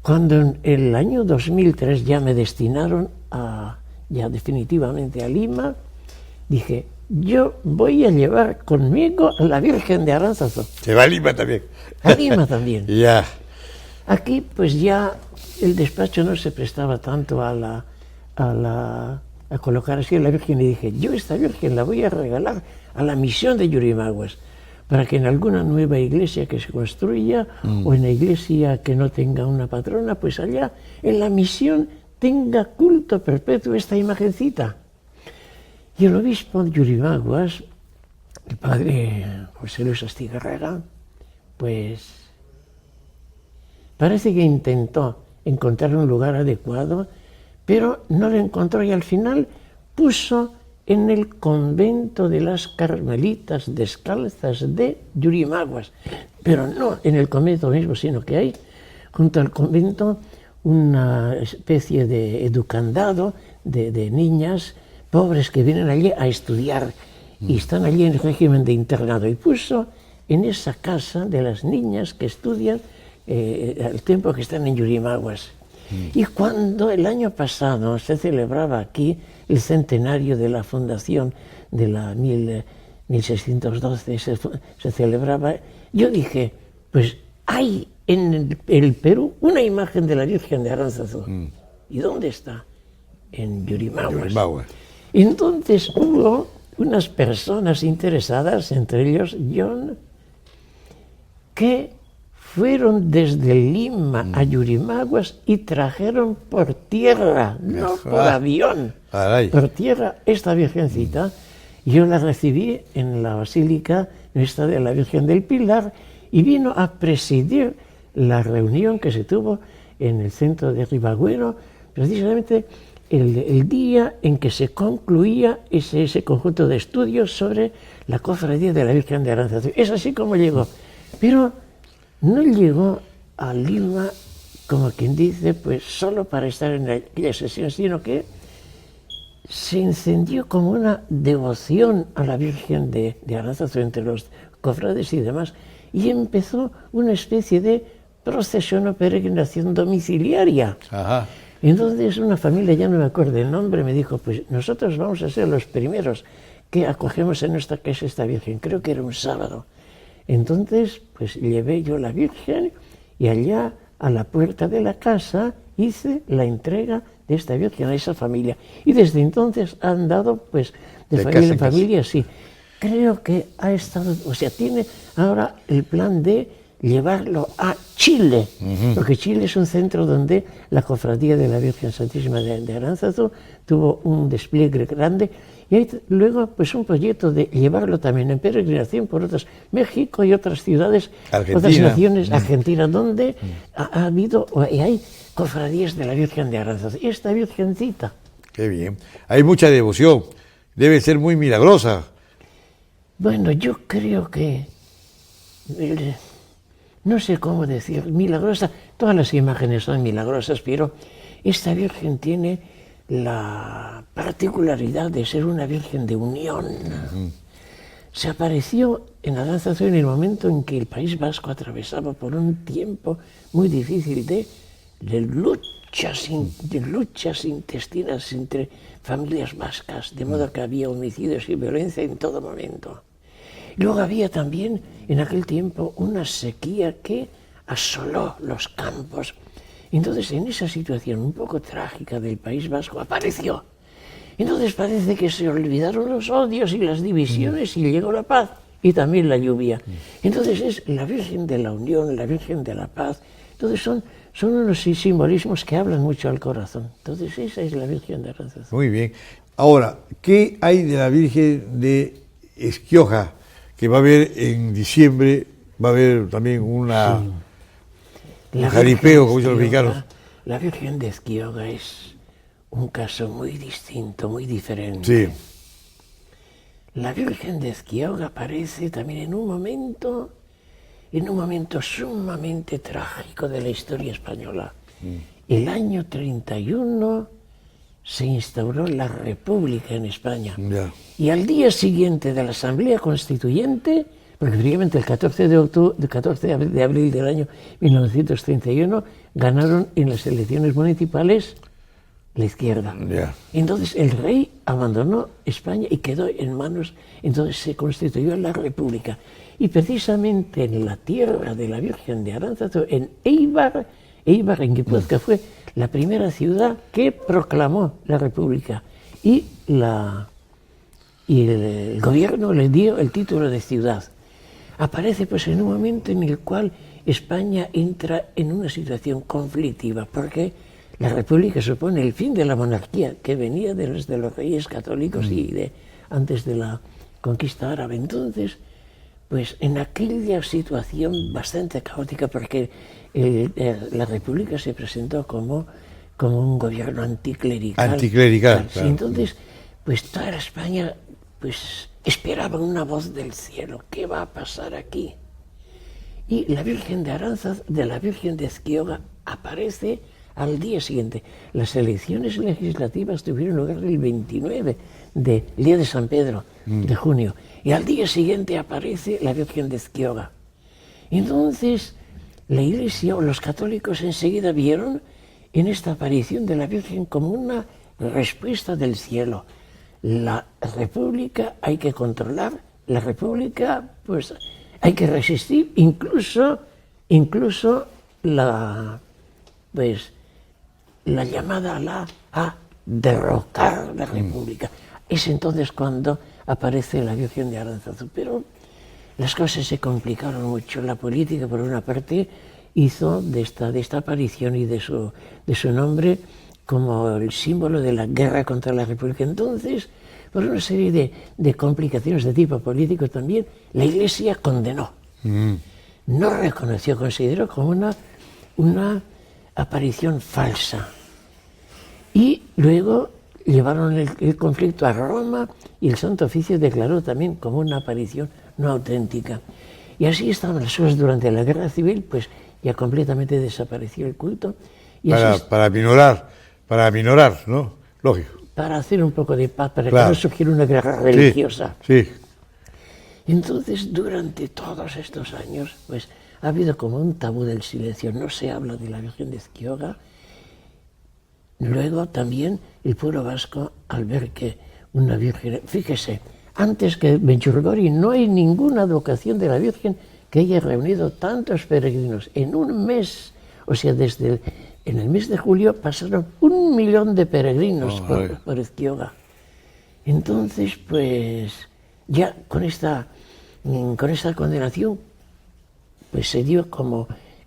Cuando en el año 2003 ya me destinaron ya definitivamente a Lima, dije, yo voy a llevar conmigo a la Virgen de Aránzazu. Se va a Lima también. A Lima también. Ya. Aquí pues ya el despacho no se prestaba tanto a colocar así a la Virgen, y dije, yo esta Virgen la voy a regalar a la misión de Yurimaguas, para que en alguna nueva iglesia que se construya o en la iglesia que no tenga una patrona, pues allá en la misión tenga culto perpetuo esta imagencita. Y el obispo de Yurimaguas, el padre José Luis Astigarraga, pues parece que intentó encontrar un lugar adecuado, pero no lo encontró, y al final puso en el convento de las Carmelitas Descalzas de Yurimaguas, pero no en el convento mismo, sino que hay junto al convento una especie de educandado de niñas pobres que vienen allí a estudiar y están allí en el régimen de internado, y puso en esa casa de las niñas que estudian al tiempo que están en Yurimaguas. Y cuando el año pasado se celebraba aquí el centenario de la fundación de la 1612, se celebraba, yo dije, pues hay en el Perú una imagen de la Virgen de Aránzazu. ¿Y dónde está? En Yurimaguas. Entonces hubo unas personas interesadas, entre ellos John, que fueron desde Lima a Yurimaguas y trajeron por tierra, no por avión, por tierra esta Virgencita. Yo la recibí en la Basílica Nuestra de la Virgen del Pilar y vino a presidir la reunión que se tuvo en el centro de Ribagüero, precisamente el día en que se concluía ese conjunto de estudios sobre la cofradía de la Virgen de Aránzazu. Es así como llegó. Pero no llegó a Lima, como quien dice, pues solo para estar en aquella sesión, sino que se encendió como una devoción a la Virgen de Aránzazu entre los cofrades y demás, y empezó una especie de procesión o peregrinación domiciliaria. Ajá. Entonces una familia, ya no me acuerdo el nombre, me dijo, pues nosotros vamos a ser los primeros que acogemos en nuestra casa esta Virgen. Creo que era un sábado. Entonces, pues llevé yo la Virgen y allá a la puerta de la casa hice la entrega de esta Virgen a esa familia. Y desde entonces han dado, pues, de familia en familia, sí. Creo que ha estado, o sea, tiene ahora el plan de llevarlo a Chile, porque Chile es un centro donde la cofradía de la Virgen Santísima de Aránzazu tuvo un despliegue grande, y hay luego pues un proyecto de llevarlo también en peregrinación por otras, México y otras ciudades, otras naciones, Argentina, donde ha habido y hay cofradías de la Virgen de Aránzazu. Y esta Virgencita. Qué bien. Hay mucha devoción. Debe ser muy milagrosa. Bueno, yo creo que no sé cómo decir, milagrosa. Todas las imágenes son milagrosas, pero esta Virgen tiene la particularidad de ser una Virgen de unión. Se apareció en Aránzazu en el momento en que el País Vasco atravesaba por un tiempo muy difícil de luchas intestinas entre familias vascas, de modo que había homicidios y violencia en todo momento. Luego había también en aquel tiempo una sequía que asoló los campos. Entonces, en esa situación un poco trágica del País Vasco apareció. Entonces parece que se olvidaron los odios y las divisiones y llegó la paz y también la lluvia. Entonces es la Virgen de la Unión, la Virgen de la Paz. Entonces son unos simbolismos que hablan mucho al corazón. Entonces esa es la Virgen de Aránzazu. Muy bien. Ahora, ¿qué hay de la Virgen de Esquioja? Que va a haber en diciembre, va a haber también un jaripeo, como dicen los mexicanos. La Virgen de Esquioga es un caso muy distinto, muy diferente. Sí. La Virgen de Esquioga aparece también en un momento sumamente trágico de la historia española. El año 31 se instauró la República en España. Ya. Y al día siguiente de la Asamblea Constituyente, porque prácticamente el 14 de abril del año 1931 ganaron en las elecciones municipales la izquierda. Ya. Entonces el rey abandonó España y quedó en manos, entonces se constituyó la República. Y precisamente en la tierra de la Virgen de Aránzazu, en Eibar en Guipúzcoa, fue la primera ciudad que proclamó la República. Y el gobierno le dio el título de ciudad. Aparece pues en un momento en el cual España entra en una situación conflictiva, porque la República supone el fin de la monarquía que venía de los reyes católicos y antes de la conquista árabe. Entonces, pues en aquella situación bastante caótica, porque la República se presentó como un gobierno anticlerical. Anticlerical, Sí, entonces, pues toda la España pues esperaba una voz del cielo. ¿Qué va a pasar aquí? Y la Virgen de Aránzazu, de la Virgen de Esquioga, aparece al día siguiente. Las elecciones legislativas tuvieron lugar el 29 del día de San Pedro, de junio. Y al día siguiente aparece la Virgen de Esquioga. Entonces, la Iglesia o los católicos enseguida vieron en esta aparición de la Virgen como una respuesta del cielo. La República hay que controlar, la República pues hay que resistir, incluso la llamada a derrocar la República. Es entonces cuando aparece la Virgen de Aránzazu. Pero las cosas se complicaron mucho. La política, por una parte, hizo de esta aparición y de su nombre como el símbolo de la guerra contra la República. Entonces, por una serie de complicaciones de tipo político también, la Iglesia condenó. No reconoció, consideró como una aparición falsa. Y luego llevaron el conflicto a Roma y el Santo Oficio declaró también como una aparición no auténtica. Y así estaban las cosas durante la Guerra Civil, pues ya completamente desapareció el culto. Y para aminorar, ¿no? Lógico. Para hacer un poco de paz, para Claro. que no surgiera una guerra religiosa. Sí. Entonces, durante todos estos años, pues ha habido como un tabú del silencio. No se habla de la Virgen de Esquioga. Luego también el pueblo vasco, al ver que una Virgen... Fíjese, antes que Menchurgori no hay ninguna advocación de la Virgen que haya reunido tantos peregrinos. En un mes, o sea, en el mes de julio pasaron 1 millón de peregrinos por Esquioga. Entonces, pues, ya con esta condenación, pues se dio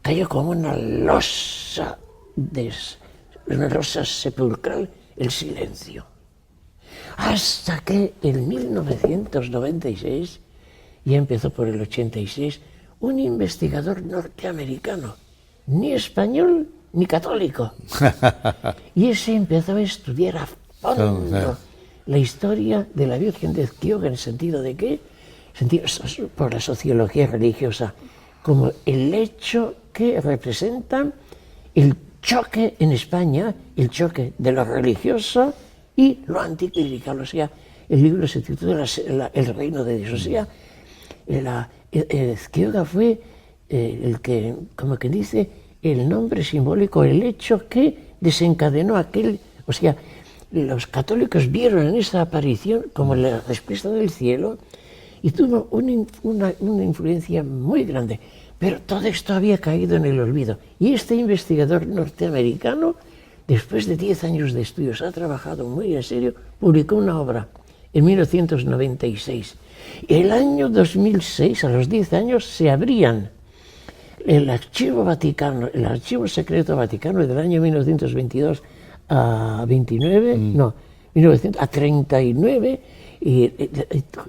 cayó como una losa sepulcral el silencio. Hasta que en 1996, y empezó por el 86, un investigador norteamericano, ni español ni católico, y ese empezó a estudiar a fondo la historia de la Virgen de Esquioga, en el sentido de que por la sociología religiosa, como el hecho que representa el choque en España, el choque de lo religioso y lo anticlerical. O sea, el libro se titula El reino de Dios. O sea, Ezquioga fue el que, como que dice, el nombre simbólico, el hecho que desencadenó aquel. O sea, los católicos vieron en esa aparición como la respuesta del cielo y tuvo una influencia muy grande. Pero todo esto había caído en el olvido. Y este investigador norteamericano, después de 10 años de estudios, ha trabajado muy en serio, publicó una obra en 1996. El año 2006, a los 10 años, se abrían el archivo Vaticano, el archivo secreto vaticano del año 1922 a 39, y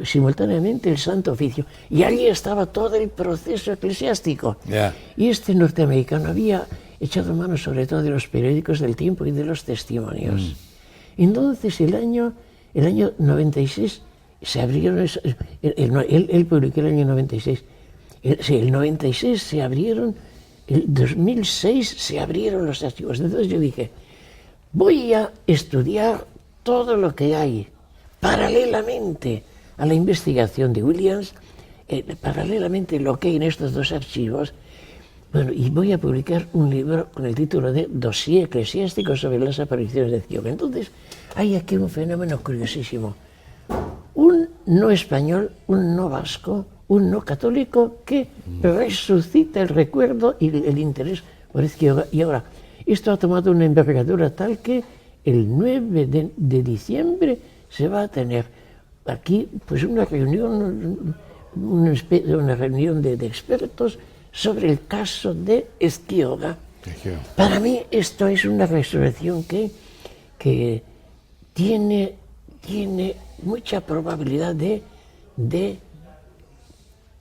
simultáneamente el Santo Oficio. Y allí estaba todo el proceso eclesiástico. Yeah. Y este norteamericano había echado mano sobre todo de los periódicos del tiempo y de los testimonios. Entonces, el año 96 se abrieron, él publicó el año 96, el 96 se abrieron, el 2006 se abrieron los archivos. Entonces yo dije, voy a estudiar todo lo que hay paralelamente a la investigación de Williams, paralelamente lo que hay en estos dos archivos. Bueno, y voy a publicar un libro con el título de Dossier eclesiástico sobre las apariciones de Ezquioga. Entonces, hay aquí un fenómeno curiosísimo. Un no español, un no vasco, un no católico que resucita el recuerdo y el interés por Ezquioga. Y ahora, esto ha tomado una envergadura tal que el 9 de diciembre se va a tener aquí pues una reunión de expertos sobre el caso de Ezquioga. Para mí esto es una resurrección que tiene mucha probabilidad de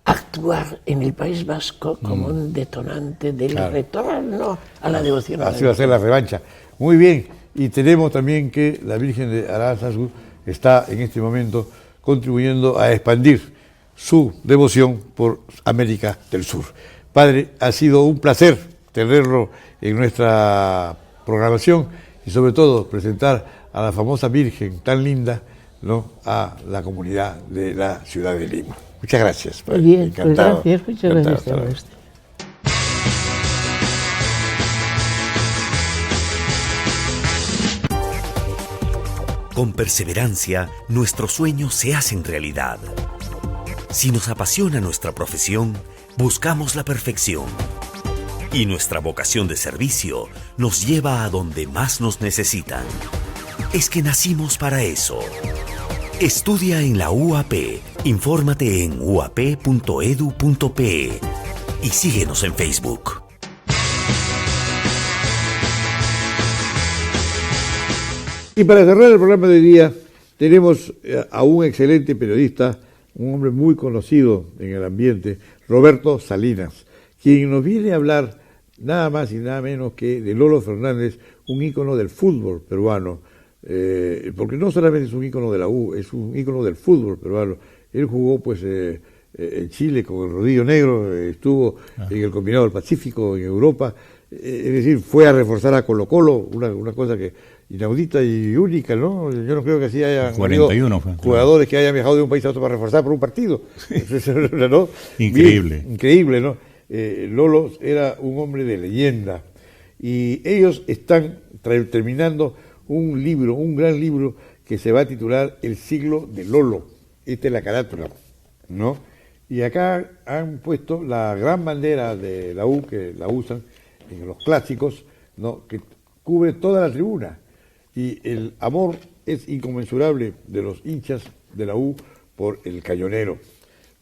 actuar en el País Vasco como un detonante del retorno a la devoción. Así va a ser la revancha. Muy bien, y tenemos también que la Virgen de Aranzazu está en este momento contribuyendo a expandir su devoción por América del Sur. Padre, ha sido un placer tenerlo en nuestra programación y sobre todo presentar a la famosa Virgen tan linda, ¿no?, a la comunidad de la ciudad de Lima. Muchas gracias. Muy bien, encantado. Pues gracias, muchas gracias a usted. Con perseverancia, nuestros sueños se hacen realidad. Si nos apasiona nuestra profesión, buscamos la perfección. Y nuestra vocación de servicio nos lleva a donde más nos necesitan. Es que nacimos para eso. Estudia en la UAP, infórmate en uap.edu.pe y síguenos en Facebook. Y para cerrar el programa de hoy día, tenemos a un excelente periodista, un hombre muy conocido en el ambiente, Roberto Salinas, quien nos viene a hablar nada más y nada menos que de Lolo Fernández, un ícono del fútbol peruano, porque no solamente es un ícono de la U, es un ícono del fútbol peruano. Él jugó pues en Chile con el Rodillo Negro, estuvo en el Combinado del Pacífico, en Europa, es decir, fue a reforzar a Colo Colo, una cosa que inaudita y única, ¿no? Yo no creo que así haya 41 fue, jugadores que hayan viajado de un país a otro para reforzar por un partido. ¿No? Increíble. Bien, increíble, ¿no? Lolo era un hombre de leyenda y ellos están terminando un libro, un gran libro que se va a titular El siglo de Lolo. Esta es la carátula, ¿no? Y acá han puesto la gran bandera de la U, que la usan en los clásicos, ¿no?, que cubre toda la tribuna. Y el amor es inconmensurable de los hinchas de la U por el cañonero.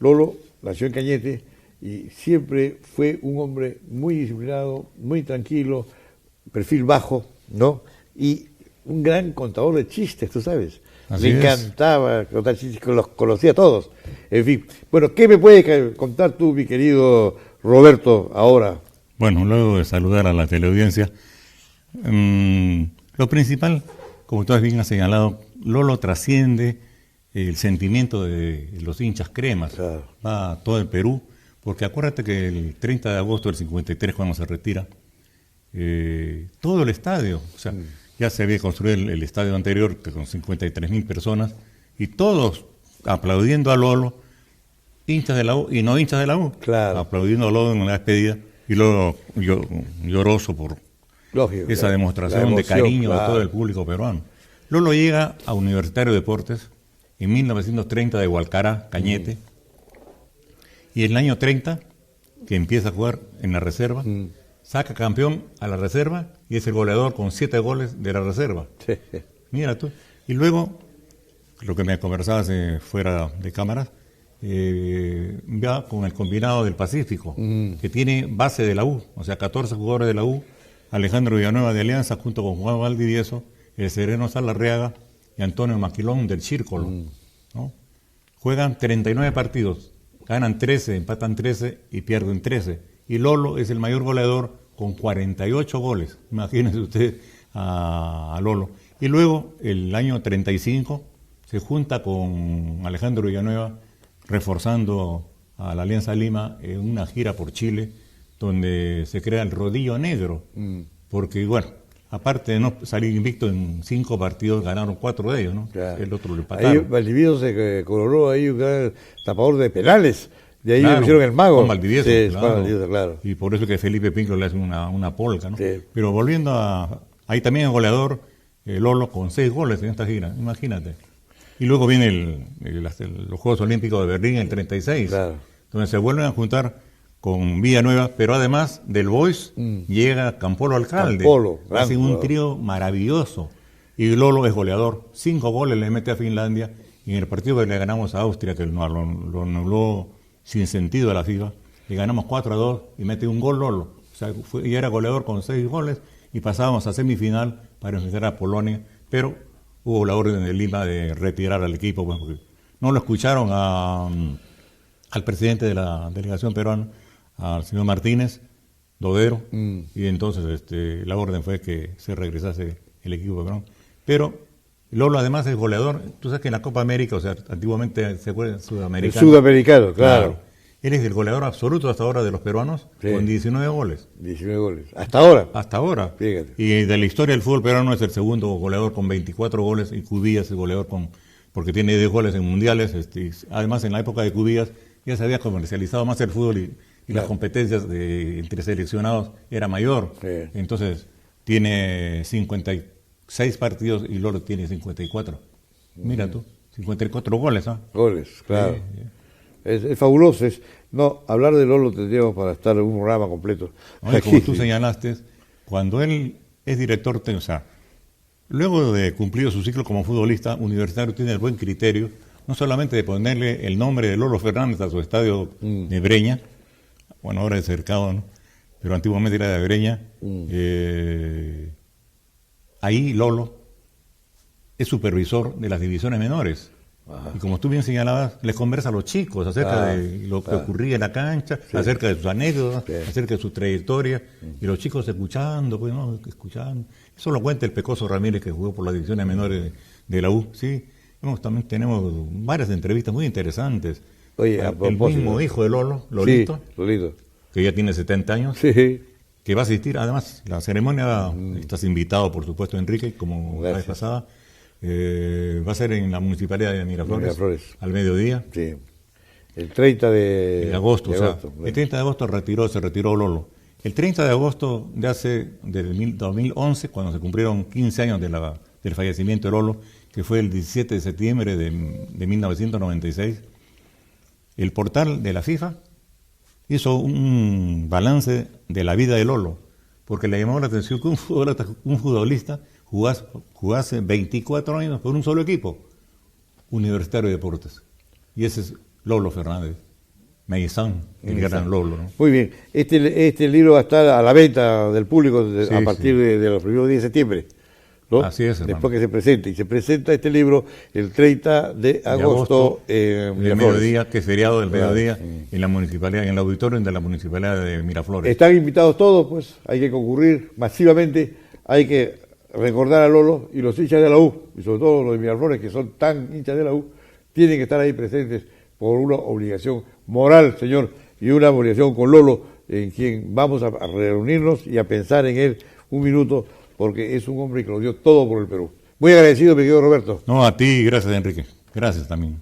Lolo nació en Cañete y siempre fue un hombre muy disciplinado, muy tranquilo, perfil bajo, ¿no? Y un gran contador de chistes, tú sabes. Así Le es. encantaba contar chistes, los conocía a todos. En fin, bueno, ¿qué me puedes contar tú, mi querido Roberto, ahora? Bueno, luego de saludar a la teleaudiencia, lo principal, como tú bien has señalado, Lolo trasciende el sentimiento de los hinchas cremas. Claro. Va a todo el Perú, porque acuérdate que el 30 de agosto del 53, cuando se retira, todo el estadio, o sea, ya se había construido el estadio anterior que con 53.000 personas, y todos aplaudiendo a Lolo, hinchas de la U y no hinchas de la U, Claro. aplaudiendo a Lolo en la despedida, y luego lloroso por Lógico, esa claro. demostración La de emoción, cariño de claro. todo el público peruano. Lolo llega a Universitario de Deportes en 1930 de Hualcará, Cañete, y en el año 30, que empieza a jugar en la reserva, saca campeón a la reserva y es el goleador con 7 goles de la reserva. Sí. Mira tú. Y luego, lo que me conversabas fuera de cámaras, ya con el combinado del Pacífico, que tiene base de la U, o sea, 14 jugadores de la U, Alejandro Villanueva de Alianza, junto con Juan Valdivieso, el Sereno Salarriaga y Antonio Maquilón del Círculo, ¿no? Juegan 39 partidos, ganan 13, empatan 13 y pierden 13. Y Lolo es el mayor goleador con 48 goles. Imagínense usted a Lolo. Y luego, el año 35, se junta con Alejandro Villanueva, reforzando a la Alianza Lima en una gira por Chile, donde se crea el Rodillo Negro. Porque, bueno, aparte de no salir invicto en 5 partidos, ganaron 4 de ellos, ¿no? Claro. El otro lo Ahí empataron. Valdivieso se coronó ahí un gran tapador de penales. De ahí Claro, le pusieron el mago. Juan Valdivieso, Sí, claro. Juan Valdivieso, claro. Y por eso que Felipe Pinco le hace una polca, ¿no? Sí. Pero volviendo a... Ahí también el goleador, Lolo, con 6 goles en esta gira, imagínate. Y luego viene los Juegos Olímpicos de Berlín en el 36, Claro. donde se vuelven a juntar con Villanueva, pero además del Boys llega Campolo Alcalde. Campolo, gran hacen un jugador. trío maravilloso. Y Lolo es goleador, 5 goles le mete a Finlandia, y en el partido que le ganamos a Austria, que lo anuló sin sentido a la FIFA, le ganamos 4-2 y mete un gol Lolo. O sea, ya era goleador con 6 goles y pasábamos a semifinal para enfrentar a Polonia, pero hubo la orden de Lima de retirar al equipo, pues, porque no lo escucharon al presidente de la delegación peruana, al señor Martínez Dodero, y entonces la orden fue que se regresase el equipo peruano. Pero Lolo además es goleador. Tú sabes que en la Copa América, o sea, antiguamente se fue El sudamericano. sudamericano, claro. Él es el goleador absoluto hasta ahora de los peruanos, Sí. con 19 goles. 19 goles. Hasta ahora. Hasta ahora. Fíjate. Y de la historia del fútbol peruano es el segundo goleador con 24 goles, y Cubillas es el goleador porque tiene 10 goles en mundiales. Y además, en la época de Cubillas ya se había comercializado más el fútbol y las competencias entre seleccionados era mayor. Sí. Entonces, tiene 56 partidos y Lolo tiene 54. Mira tú, 54 goles, ¿ah? Goles, claro. Sí. Es fabuloso. No, hablar de Lolo tendríamos para estar en un programa completo. Oye, como Aquí, tú sí. señalaste, cuando él es director, o sea, luego de cumplido su ciclo como futbolista, Universitario tiene el buen criterio, no solamente de ponerle el nombre de Lolo Fernández a su estadio de Breña, bueno, ahora es Cercado, ¿no? Pero antiguamente era de Breña. Ahí Lolo es supervisor de las divisiones menores. Y como tú bien señalabas, les conversa a los chicos acerca de lo que ocurría en la cancha, acerca de sus anécdotas, acerca de su trayectoria, y los chicos escuchando, pues no, escuchando. Eso lo cuenta el Pecoso Ramírez, que jugó por las divisiones menores de la U, sí. También tenemos varias entrevistas muy interesantes. Oye, a el propósito. mismo hijo de Lolo, Lolito, Sí, Lolito. que ya tiene 70 años, Sí. que va a asistir. Además, la ceremonia, estás invitado, por supuesto, Enrique, como la vez Gracias. pasada. Va a ser en la municipalidad de Miraflores, Miraflores. al mediodía, Sí. El 30 de agosto. de O sea, agosto. el 30 de agosto se retiró Lolo. El 30 de agosto del 2011, cuando se cumplieron 15 años del fallecimiento de Lolo, que fue el 17 de septiembre de 1996, el portal de la FIFA hizo un balance de la vida de Lolo, porque le llamó la atención que un futbolista jugase 24 años por un solo equipo, Universitario de Deportes. Y ese es Lolo Fernández, Meizán, el gran Lolo, ¿no? Muy bien. Este libro va a estar a la venta del público Sí, a partir de los primeros días de septiembre, ¿no? Así es, hermano. Después que se presente. Y se presenta este libro el 30 de agosto en el Miraflores. mediodía, que es feriado del Claro, mediodía, sí. en la municipalidad, en el auditorio de la municipalidad de Miraflores. Están invitados todos, pues hay que concurrir masivamente, hay que recordar a Lolo y los hinchas de la U, y sobre todo los de Miraflores, que son tan hinchas de la U, tienen que estar ahí presentes por una obligación moral, señor, y una obligación con Lolo, en quien vamos a reunirnos y a pensar en él un minuto, porque es un hombre que lo dio todo por el Perú. Muy agradecido, mi querido Roberto. No, a ti, gracias, Enrique. Gracias también.